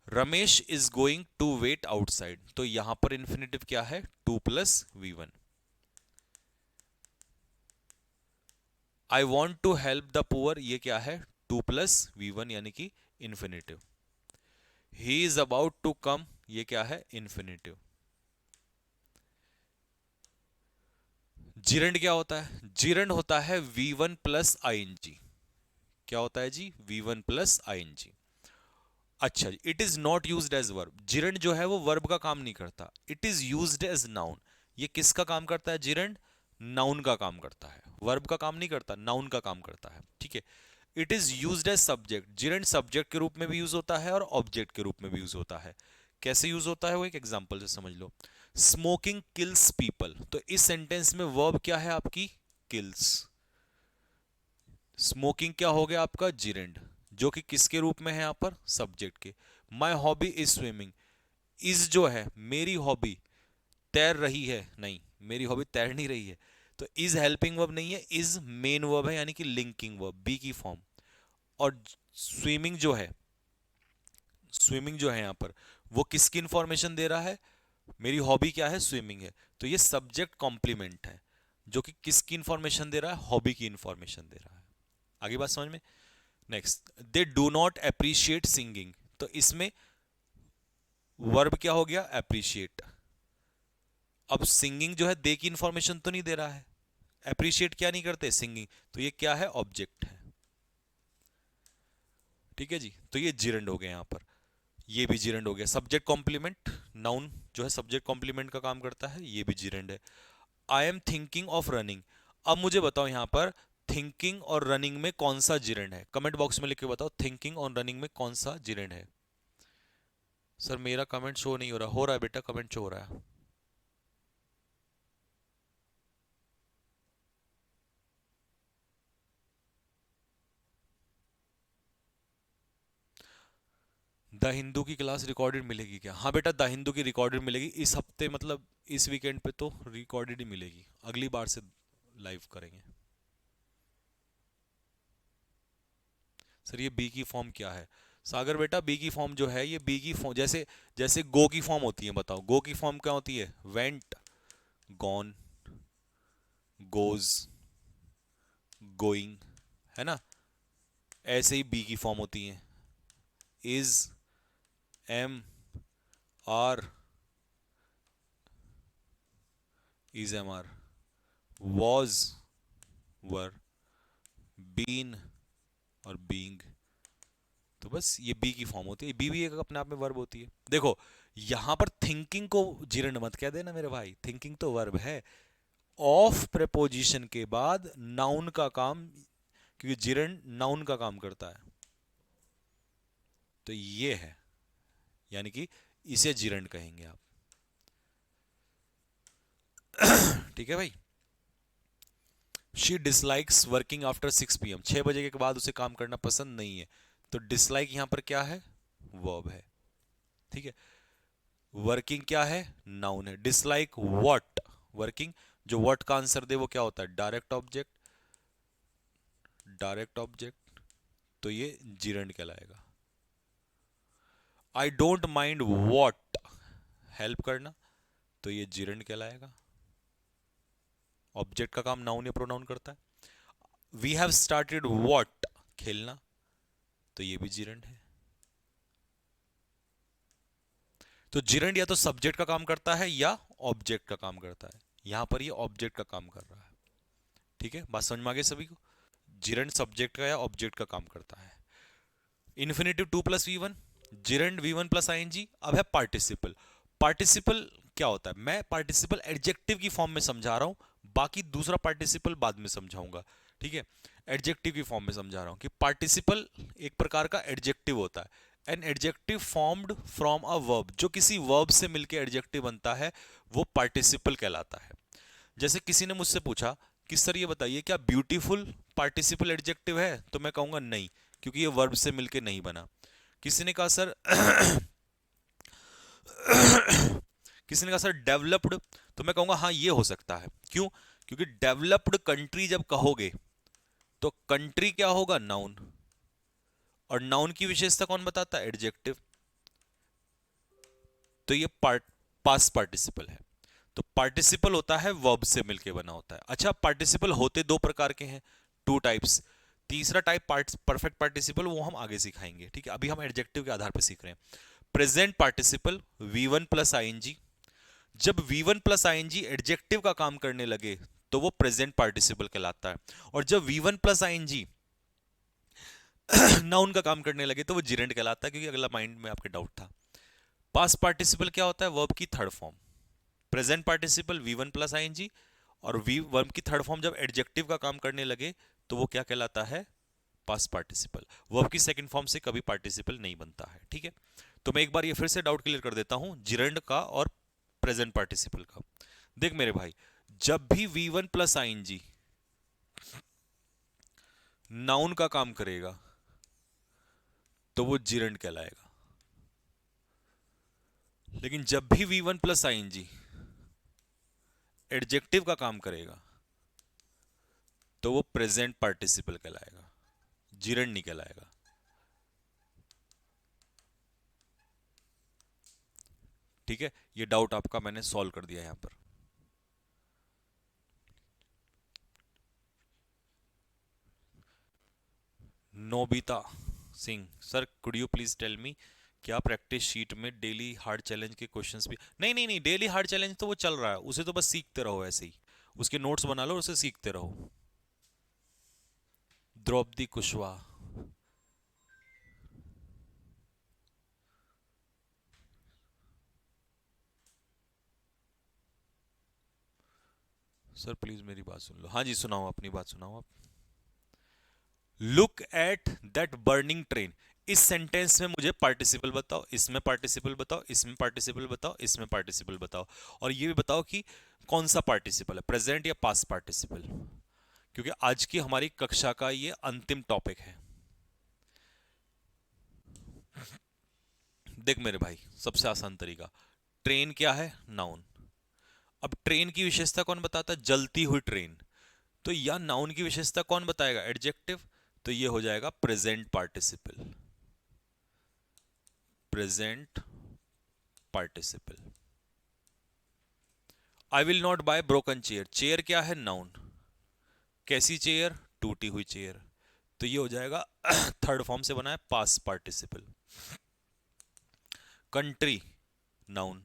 Ramesh is going to wait outside, तो यहां पर इन्फिनेटिव क्या है? 2 + V1। I want to help the poor, ये क्या है? 2 + V1 यानी कि infinitive. He is about to come, ये क्या है? इन्फिनेटिव। जिरेंड क्या होता है? जिरेंड होता है V1 + ING। क्या होता है जी? V1 + ING। अच्छा जी, it is not used as verb. Gerund जो है वो वर्ब का काम नहीं करता, it is used as noun. ये किसका काम करता है? जिरेंड नाउन का काम करता है, वर्ब का काम नहीं करता, नाउन का काम करता है, ठीक है। It is used as subject. Gerund subject के रूप में भी यूज होता है और ऑब्जेक्ट के रूप में भी यूज होता है। कैसे यूज होता है वो एक एग्जांपल से समझ लो। स्मोकिंग किल्स पीपल, तो इस सेंटेंस में वर्ब क्या है आपकी? किल्स। स्मोकिंग क्या हो गया आपका? जिरेंड, जो कि किसके रूप में है यहाँ पर? सब्जेक्ट के। My hobby is swimming, is जो है मेरी हॉबी तैर रही है, नहीं मेरी हॉबी तैर नहीं रही है, तो इज हेल्पिंग वर्ब नहीं है, इज मेन वर्ब है, यानी कि लिंकिंग वर्ब, बी की फॉर्म। और स्विमिंग जो है, स्विमिंग जो है यहाँ पर वो किसकी इंफॉर्मेशन दे रहा है? मेरी हॉबी क्या है? स्विमिंग है। तो ये सब्जेक्ट कॉम्प्लीमेंट है, जो कि किसकी इंफॉर्मेशन दे रहा है? हॉबी की इंफॉर्मेशन दे रहा है। आगे बात समझ में? Next, they do not appreciate singing, तो इसमें वर्ब क्या हो गया? अप्रिशिएट। अब सिंगिंग जो है दे की इंफॉर्मेशन तो नहीं दे रहा है, अप्रिशिएट क्या नहीं करते? सिंगिंग, तो ये क्या है? ऑब्जेक्ट है, ठीक है जी। तो ये जिरेंड हो गया यहाँ पर, ये भी जिरेंड हो गया। सब्जेक्ट कॉम्प्लीमेंट, नाउन जो है सब्जेक्ट कॉम्प्लीमेंट का काम करता है, ये भी जिरेंड है। I am thinking of running, अब मुझे बताओ यहाँ पर थिंकिंग और रनिंग में कौन सा जिरेंड है? कमेंट बॉक्स में लिख के बताओ, थिंकिंग और रनिंग में कौन सा जिरेंड है? सर मेरा कमेंट शो नहीं हो रहा है बेटा, कमेंट शो हो रहा है। द हिंदू की क्लास रिकॉर्डेड मिलेगी क्या? हाँ बेटा, द हिंदू की रिकॉर्डेड मिलेगी इस हफ्ते, मतलब इस वीकेंड पे तो रिकॉर्डेड ही मिलेगी, अगली बार से लाइव करेंगे। सर ये बी की फॉर्म क्या है? सागर बेटा बी की फॉर्म जो है, ये बी की फॉर्म जैसे जैसे गो की फॉर्म होती है, बताओ गो की फॉर्म क्या होती है? वेंट, गॉन, गोज, गोइंग, है ना? ऐसे ही बी की फॉर्म होती है, is, am, are, is, am, are, was, were, been और बीइंग। तो बस ये बी की फॉर्म होती है, बी भी एक अपने आप में वर्ब होती है। देखो यहां पर थिंकिंग को जिरंड मत कह देना मेरे भाई, थिंकिंग तो वर्ब है। ऑफ प्रेपोजिशन के बाद नाउन का काम, क्योंकि जिरंड नाउन का काम करता है, तो ये है, यानी कि इसे जिरंड कहेंगे आप। ठीक है भाई। She dislikes working after 6 PM, 6 बजे के बाद उसे काम करना पसंद नहीं है। तो डिसलाइक यहां पर क्या है? वर्ब है। ठीक है। वर्किंग क्या है? नाउन है। Dislike what? वर्किंग। जो व्हाट का आंसर दे वो क्या होता है? डायरेक्ट ऑब्जेक्ट, डायरेक्ट ऑब्जेक्ट, तो ये जिरंड कहलाएगा। I don't mind what? Help करना, तो ये जिरंड कहलाएगा। ऑब्जेक्ट का काम नाउन या प्रोनाउन करता है। We have started what? खेलना, तो ये भी जिरंड है। तो जिरंड या तो सब्जेक्ट का काम करता है या ऑब्जेक्ट का काम करता है। यहां पर ये ऑब्जेक्ट का काम कर रहा है। ठीक है, बात समझ में आ गई सभी को? जिरंड सब्जेक्ट का या ऑब्जेक्ट का काम करता है। Infinitive 2+V1, gerund V1 plus ING. अब है पार्टिसिपल। पार्टिसिपल क्या होता है? मैं पार्टिसिपल एडजेक्टिव की फॉर्म में समझा रहा हूं, बाकी दूसरा पार्टिसिपल बाद में समझाऊंगा। ठीक है, एडजेक्टिव की फॉर्म में समझा रहा हूं कि पार्टिसिपल एक प्रकार का एडजेक्टिव होता है। An adjective formed from a verb, जो किसी वर्ब से मिलकर एडजेक्टिव बनता है, वो पार्टिसिपल कहलाता है। जैसे किसी ने मुझसे पूछा कि सर ये बताइए क्या ब्यूटीफुल पार्टिसिपल एडजेक्टिव है, तो मैं कहूंगा नहीं, क्योंकि ये वर्ब से मिलके नहीं बना। किसी ने कहा सर किसी ने कहा सर डेवलप्ड, तो मैं कहूंगा हाँ ये हो सकता है। क्यों? क्योंकि डेवलप्ड कंट्री जब कहोगे तो कंट्री क्या होगा? नाउन, और नाउन की विशेषता कौन बताता है? एडजेक्टिव। तो ये पास्ट पार्टिसिपल है। तो पार्टिसिपल होता है वर्ब से मिलके बना होता है। अच्छा, पार्टिसिपल होते दो प्रकार के हैं, टू टाइप्स। तीसरा टाइप परफेक्ट पार्टिसिपल, वो हम आगे सिखाएंगे। ठीक है, अभी हम एडजेक्टिव के आधार पर सीख रहे हैं। Present participle V1 plus ING. जब V1 प्लस आईएनजी एडजेक्टिव का काम करने लगे तो वो प्रेजेंट पार्टिसिपल कहलाता है, और जब V1 प्लस आईएनजी नाउन का काम करने लगे तो वो जिरेंट कहलाता है, क्योंकि अगला माइंड में आपके डाउट था। पास्ट पार्टिसिपल क्या होता है? वर्ब की third form. Present participle V1 plus ING, और वर्ब की थर्ड फॉर्म जब एडजेक्टिव का काम करने लगे तो वो क्या कहलाता है? Past participle. वर्ब की सेकंड फॉर्म से कभी पार्टिसिपल नहीं बनता है। ठीक है, तो मैं एक बार ये फिर से डाउट क्लियर कर देता हूं जिरेंड का और प्रेजेंट पार्टिसिपल का। देख मेरे भाई, जब भी V1 प्लस आईएनजी नाउन का काम करेगा तो वो जिरेंड कहलाएगा। लेकिन जब भी V1 प्लस आईएनजी एडजेक्टिव का काम करेगा तो वो प्रेजेंट पार्टिसिपल कहलाएगा, जिरेंड नहीं कहलाएगा। ठीक है, ये डाउट आपका मैंने सॉल्व कर दिया यहां पर। Nobita Singh, sir could you please tell me, क्या प्रैक्टिस शीट में डेली हार्ड चैलेंज के क्वेश्चंस भी? नहीं नहीं नहीं, डेली हार्ड चैलेंज तो वो चल रहा है, उसे तो बस सीखते रहो ऐसे ही, उसके नोट्स बना लो और उसे सीखते रहो। द्रौपदी कुशवाहा, सर प्लीज मेरी बात सुन लो। हाँ जी सुनाओ, अपनी बात सुनाओ आप। Look at that burning train, इस सेंटेंस में मुझे पार्टिसिपल बताओ, इसमें पार्टिसिपल बताओ, इसमें पार्टिसिपल बताओ, इसमें पार्टिसिपल बताओ, और ये भी बताओ कि कौन सा पार्टिसिपल है, प्रेजेंट या पास्ट पार्टिसिपल, क्योंकि आज की हमारी कक्षा का ये अंतिम टॉपिक है। देख मेरे भाई, सबसे आसान तरीका, ट्रेन क्या है? नाउन। अब ट्रेन की विशेषता कौन बताता है? जलती हुई ट्रेन। तो या नाउन की विशेषता कौन बताएगा? एडजेक्टिव। तो ये हो जाएगा present participle. Present participle. I will not buy broken chair, chair क्या है? नाउन। कैसी चेयर? टूटी हुई चेयर। तो ये हो जाएगा थर्ड फॉर्म से बना है पास्ट पार्टिसिपल। Country, noun.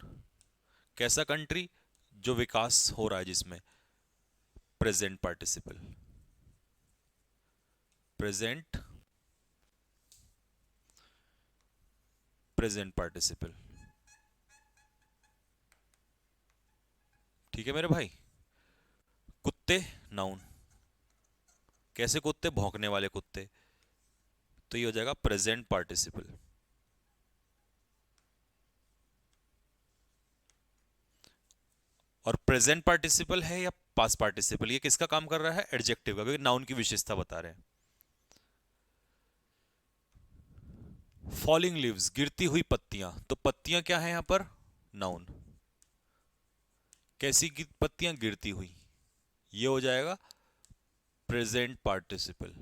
कैसा कंट्री? जो विकास हो रहा है जिसमें, present participle. Present present participle. ठीक है मेरे भाई। कुत्ते, नाउन। कैसे कुत्ते? भौंकने वाले कुत्ते। तो ये हो जाएगा प्रेजेंट पार्टिसिपल। और प्रेजेंट पार्टिसिपल है या पास्ट पार्टिसिपल, ये किसका काम कर रहा है? एडजेक्टिव का, क्योंकि नाउन की विशेषता बता रहे हैं। फॉलिंग लीव्स, गिरती हुई पत्तियां। तो पत्तियां क्या है यहां पर? नाउन। कैसी पत्तियां? गिरती हुई। ये हो जाएगा present participle.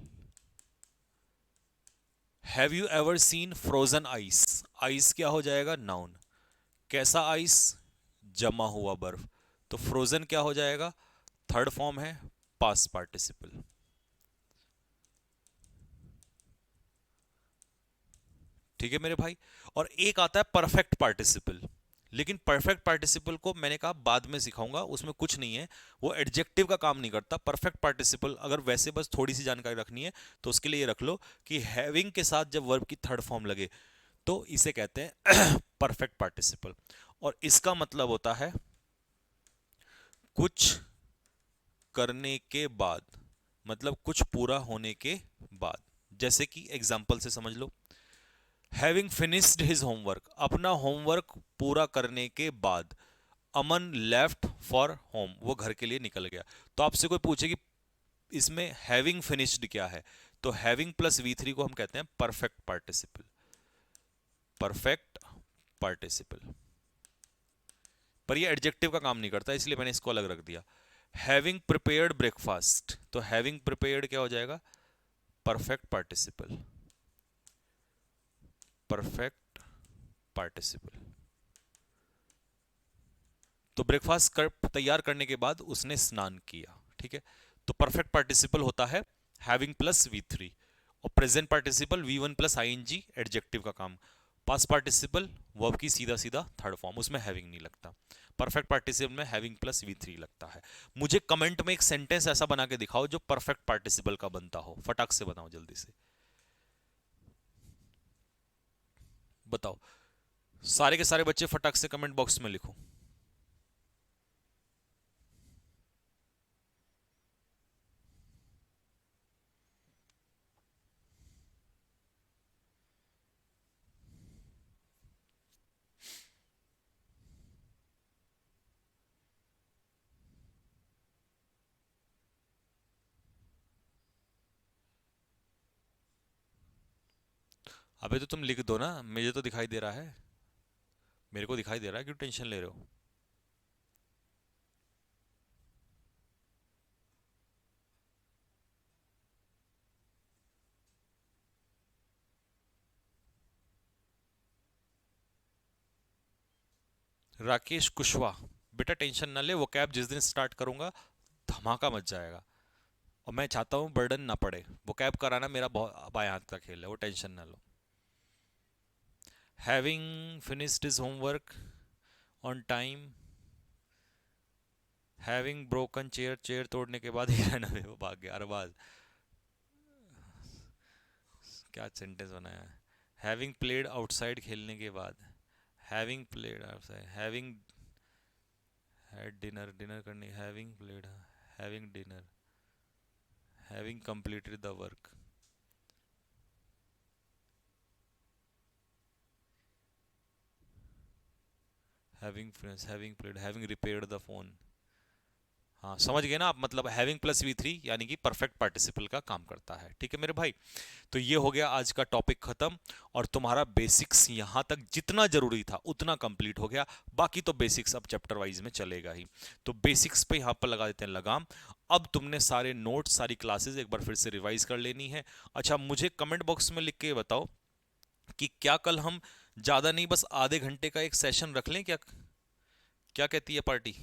Have you ever seen frozen ice? Ice क्या हो जाएगा? नाउन। कैसा आइस? जमा हुआ बर्फ। तो फ्रोजन क्या हो जाएगा? थर्ड फॉर्म है पास्ट पार्टिसिपल। ठीक है मेरे भाई। और एक आता है परफेक्ट पार्टिसिपल, लेकिन परफेक्ट पार्टिसिपल को मैंने कहा बाद में सिखाऊंगा, उसमें कुछ नहीं है, वो एडजेक्टिव का काम नहीं करता। परफेक्ट पार्टिसिपल अगर वैसे बस थोड़ी सी जानकारी रखनी है तो उसके लिए ये रख लो कि हैविंग के साथ जब वर्ब की थर्ड फॉर्म लगे तो इसे कहते हैं परफेक्ट पार्टिसिपल। और इसका मतलब होता है कुछ करने के बाद, मतलब कुछ पूरा होने के बाद। जैसे कि एग्जाम्पल से समझ लो, हैविंग फिनिश्ड हिज होमवर्क, अपना होमवर्क पूरा करने के बाद अमन लेफ्ट फॉर होम, वो घर के लिए निकल गया। तो आपसे कोई पूछे कि इसमें हैविंग फिनिश्ड क्या है, तो हैविंग प्लस V3 को हम कहते हैं परफेक्ट पार्टिसिपल। Perfect participle. पर ये एडजेक्टिव का काम नहीं करता, इसलिए मैंने इसको अलग रख दिया। हैविंग प्रिपेयर्ड ब्रेकफास्ट, तो हैविंग प्रिपेयर्ड क्या हो जाएगा? Perfect participle. Perfect participle. तो ब्रेकफास्ट तैयार करने के बाद उसने स्नान किया। ठीक है, तो परफेक्ट पार्टिसिपल होता है हैविंग प्लस V3, और present participle V1 plus ING, adjective का काम। पास्ट पार्टिसिपल वर्ब की सीधा सीधा थर्ड फॉर्म, उसमें हैविंग नहीं लगता। परफेक्ट पार्टिसिपल में हैविंग प्लस V3 लगता है। मुझे कमेंट में एक सेंटेंस ऐसा बना के दिखाओ जो परफेक्ट पार्टिसिपल का बनता हो, फटाक से बताओ जल्दी से, बताओ। सारे के सारे बच्चे फटाक से कमेंट बॉक्स में लिखो। अबे तो तुम लिख दो ना, मुझे तो दिखाई दे रहा है, मेरे को दिखाई दे रहा है, क्यों टेंशन ले रहे हो? राकेश कुशवाहा, बेटा टेंशन ना ले, वो कैब जिस दिन स्टार्ट करूंगा धमाका मच जाएगा। और मैं चाहता हूँ बर्डन ना पड़े, वो कैब कराना मेरा बहुत बाएं हाथ का खेल है, वो टेंशन ना लो। Having finished his homework on time, having broken chair, chair तोड़ने के बाद ही रहना वो भाग गया। अरबाज, क्या सेंटेंस बनाया है? हैविंग प्लेड आउटसाइड, खेलने के बाद। Having played outside, having had dinner, dinner करने, having played, having dinner, having completed the work. Having friends, having played, having repaired the phone. हाँ समझ गए ना आप, मतलब हैविंग प्लस V3 यानी कि परफेक्ट पार्टिसिपल का काम करता है। ठीक है मेरे भाई, तो ये हो गया आज का टॉपिक खत्म, और तुम्हारा बेसिक्स यहाँ तक जितना जरूरी था उतना कंप्लीट हो गया। बाकी तो बेसिक्स अब चैप्टर वाइज में चलेगा ही, तो बेसिक्स पे यहाँ पर लगा देते हैं लगाम। अब तुमने सारे नोट्स, सारी क्लासेस एक बार फिर से रिवाइज कर लेनी है। अच्छा, मुझे कमेंट बॉक्स में लिख के बताओ कि क्या कल हम ज्यादा नहीं, बस आधे घंटे का एक सेशन रख लें क्या? क्या कहती है पार्टी?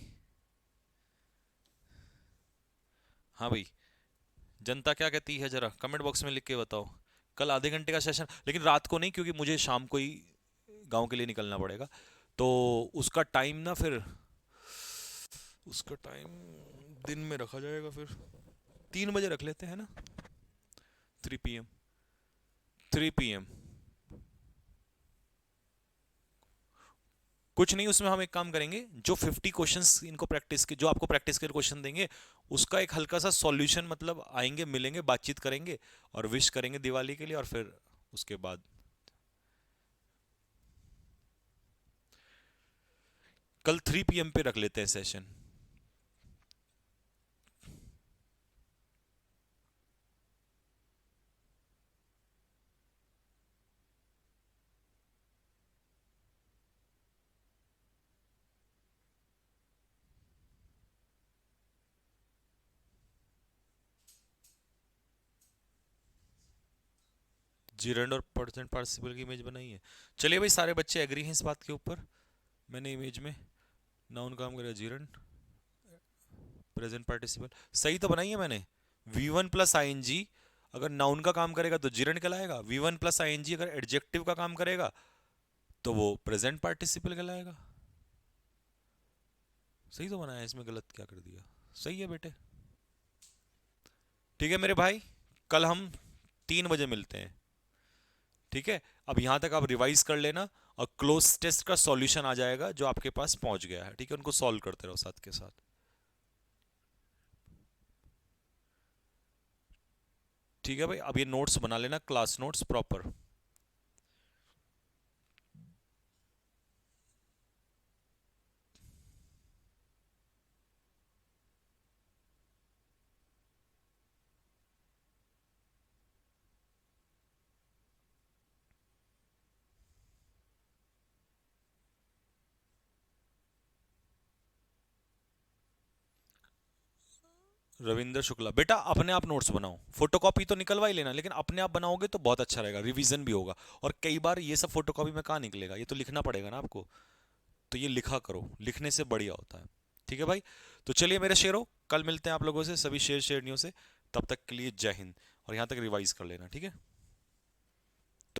हाँ भाई, जनता क्या कहती है जरा कमेंट बॉक्स में लिख के बताओ। कल आधे घंटे का सेशन, लेकिन रात को नहीं, क्योंकि मुझे शाम को ही गांव के लिए निकलना पड़ेगा। तो उसका टाइम ना फिर, उसका टाइम दिन में रखा जाएगा फिर। 3 बजे रख लेते हैं ना, 3 PM। 3 PM। कुछ नहीं, उसमें हम एक काम करेंगे, जो 50 क्वेश्चंस इनको प्रैक्टिस के, जो आपको प्रैक्टिस के क्वेश्चन देंगे, उसका एक हल्का सा सॉल्यूशन, मतलब आएंगे मिलेंगे बातचीत करेंगे और विश करेंगे दिवाली के लिए, और फिर उसके बाद कल 3 PM पे रख लेते हैं सेशन। जीरेंड और परसेंट पार्टिसिपल की इमेज बनाई है। चलिए भाई, सारे बच्चे एग्री हैं इस बात के ऊपर। मैंने इमेज में नाउन काम करेगा जीरेंड, प्रेजेंट पार्टिसिपल सही तो बनाई है मैंने। V1 + ing अगर नाउन का काम करेगा तो जीरेंड कहलाएगा, V1 + ing अगर एडजेक्टिव का काम करेगा तो वो प्रेजेंट पार्टिसिपल कहलाएगा। सही तो बनाया है, इसमें गलत क्या कर दिया? सही है बेटे। ठीक है मेरे भाई, कल हम 3 बजे मिलते हैं। ठीक है, अब यहां तक आप रिवाइज कर लेना, और क्लोज टेस्ट का सॉल्यूशन आ जाएगा जो आपके पास पहुंच गया है। ठीक है, उनको सॉल्व करते रहो साथ के साथ। ठीक है भाई, अब ये नोट्स बना लेना, class notes proper. Ravindra Shukla, बेटा अपने आप नोट्स बनाओ, फोटोकॉपी तो निकलवा ही लेना, लेकिन अपने आप बनाओगे तो बहुत अच्छा रहेगा, रिवीजन भी होगा। और कई बार ये सब फोटोकॉपी में कहाँ निकलेगा, ये तो लिखना पड़ेगा ना आपको। तो ये लिखा करो, लिखने से बढ़िया होता है। ठीक है भाई, तो चलिए मेरे शेरों, कल मिलते हैं आप लोगों से, सभी शेर शेरनियों से। तब तक के लिए जय हिंद, और यहाँ तक रिवाइज कर लेना, ठीक है।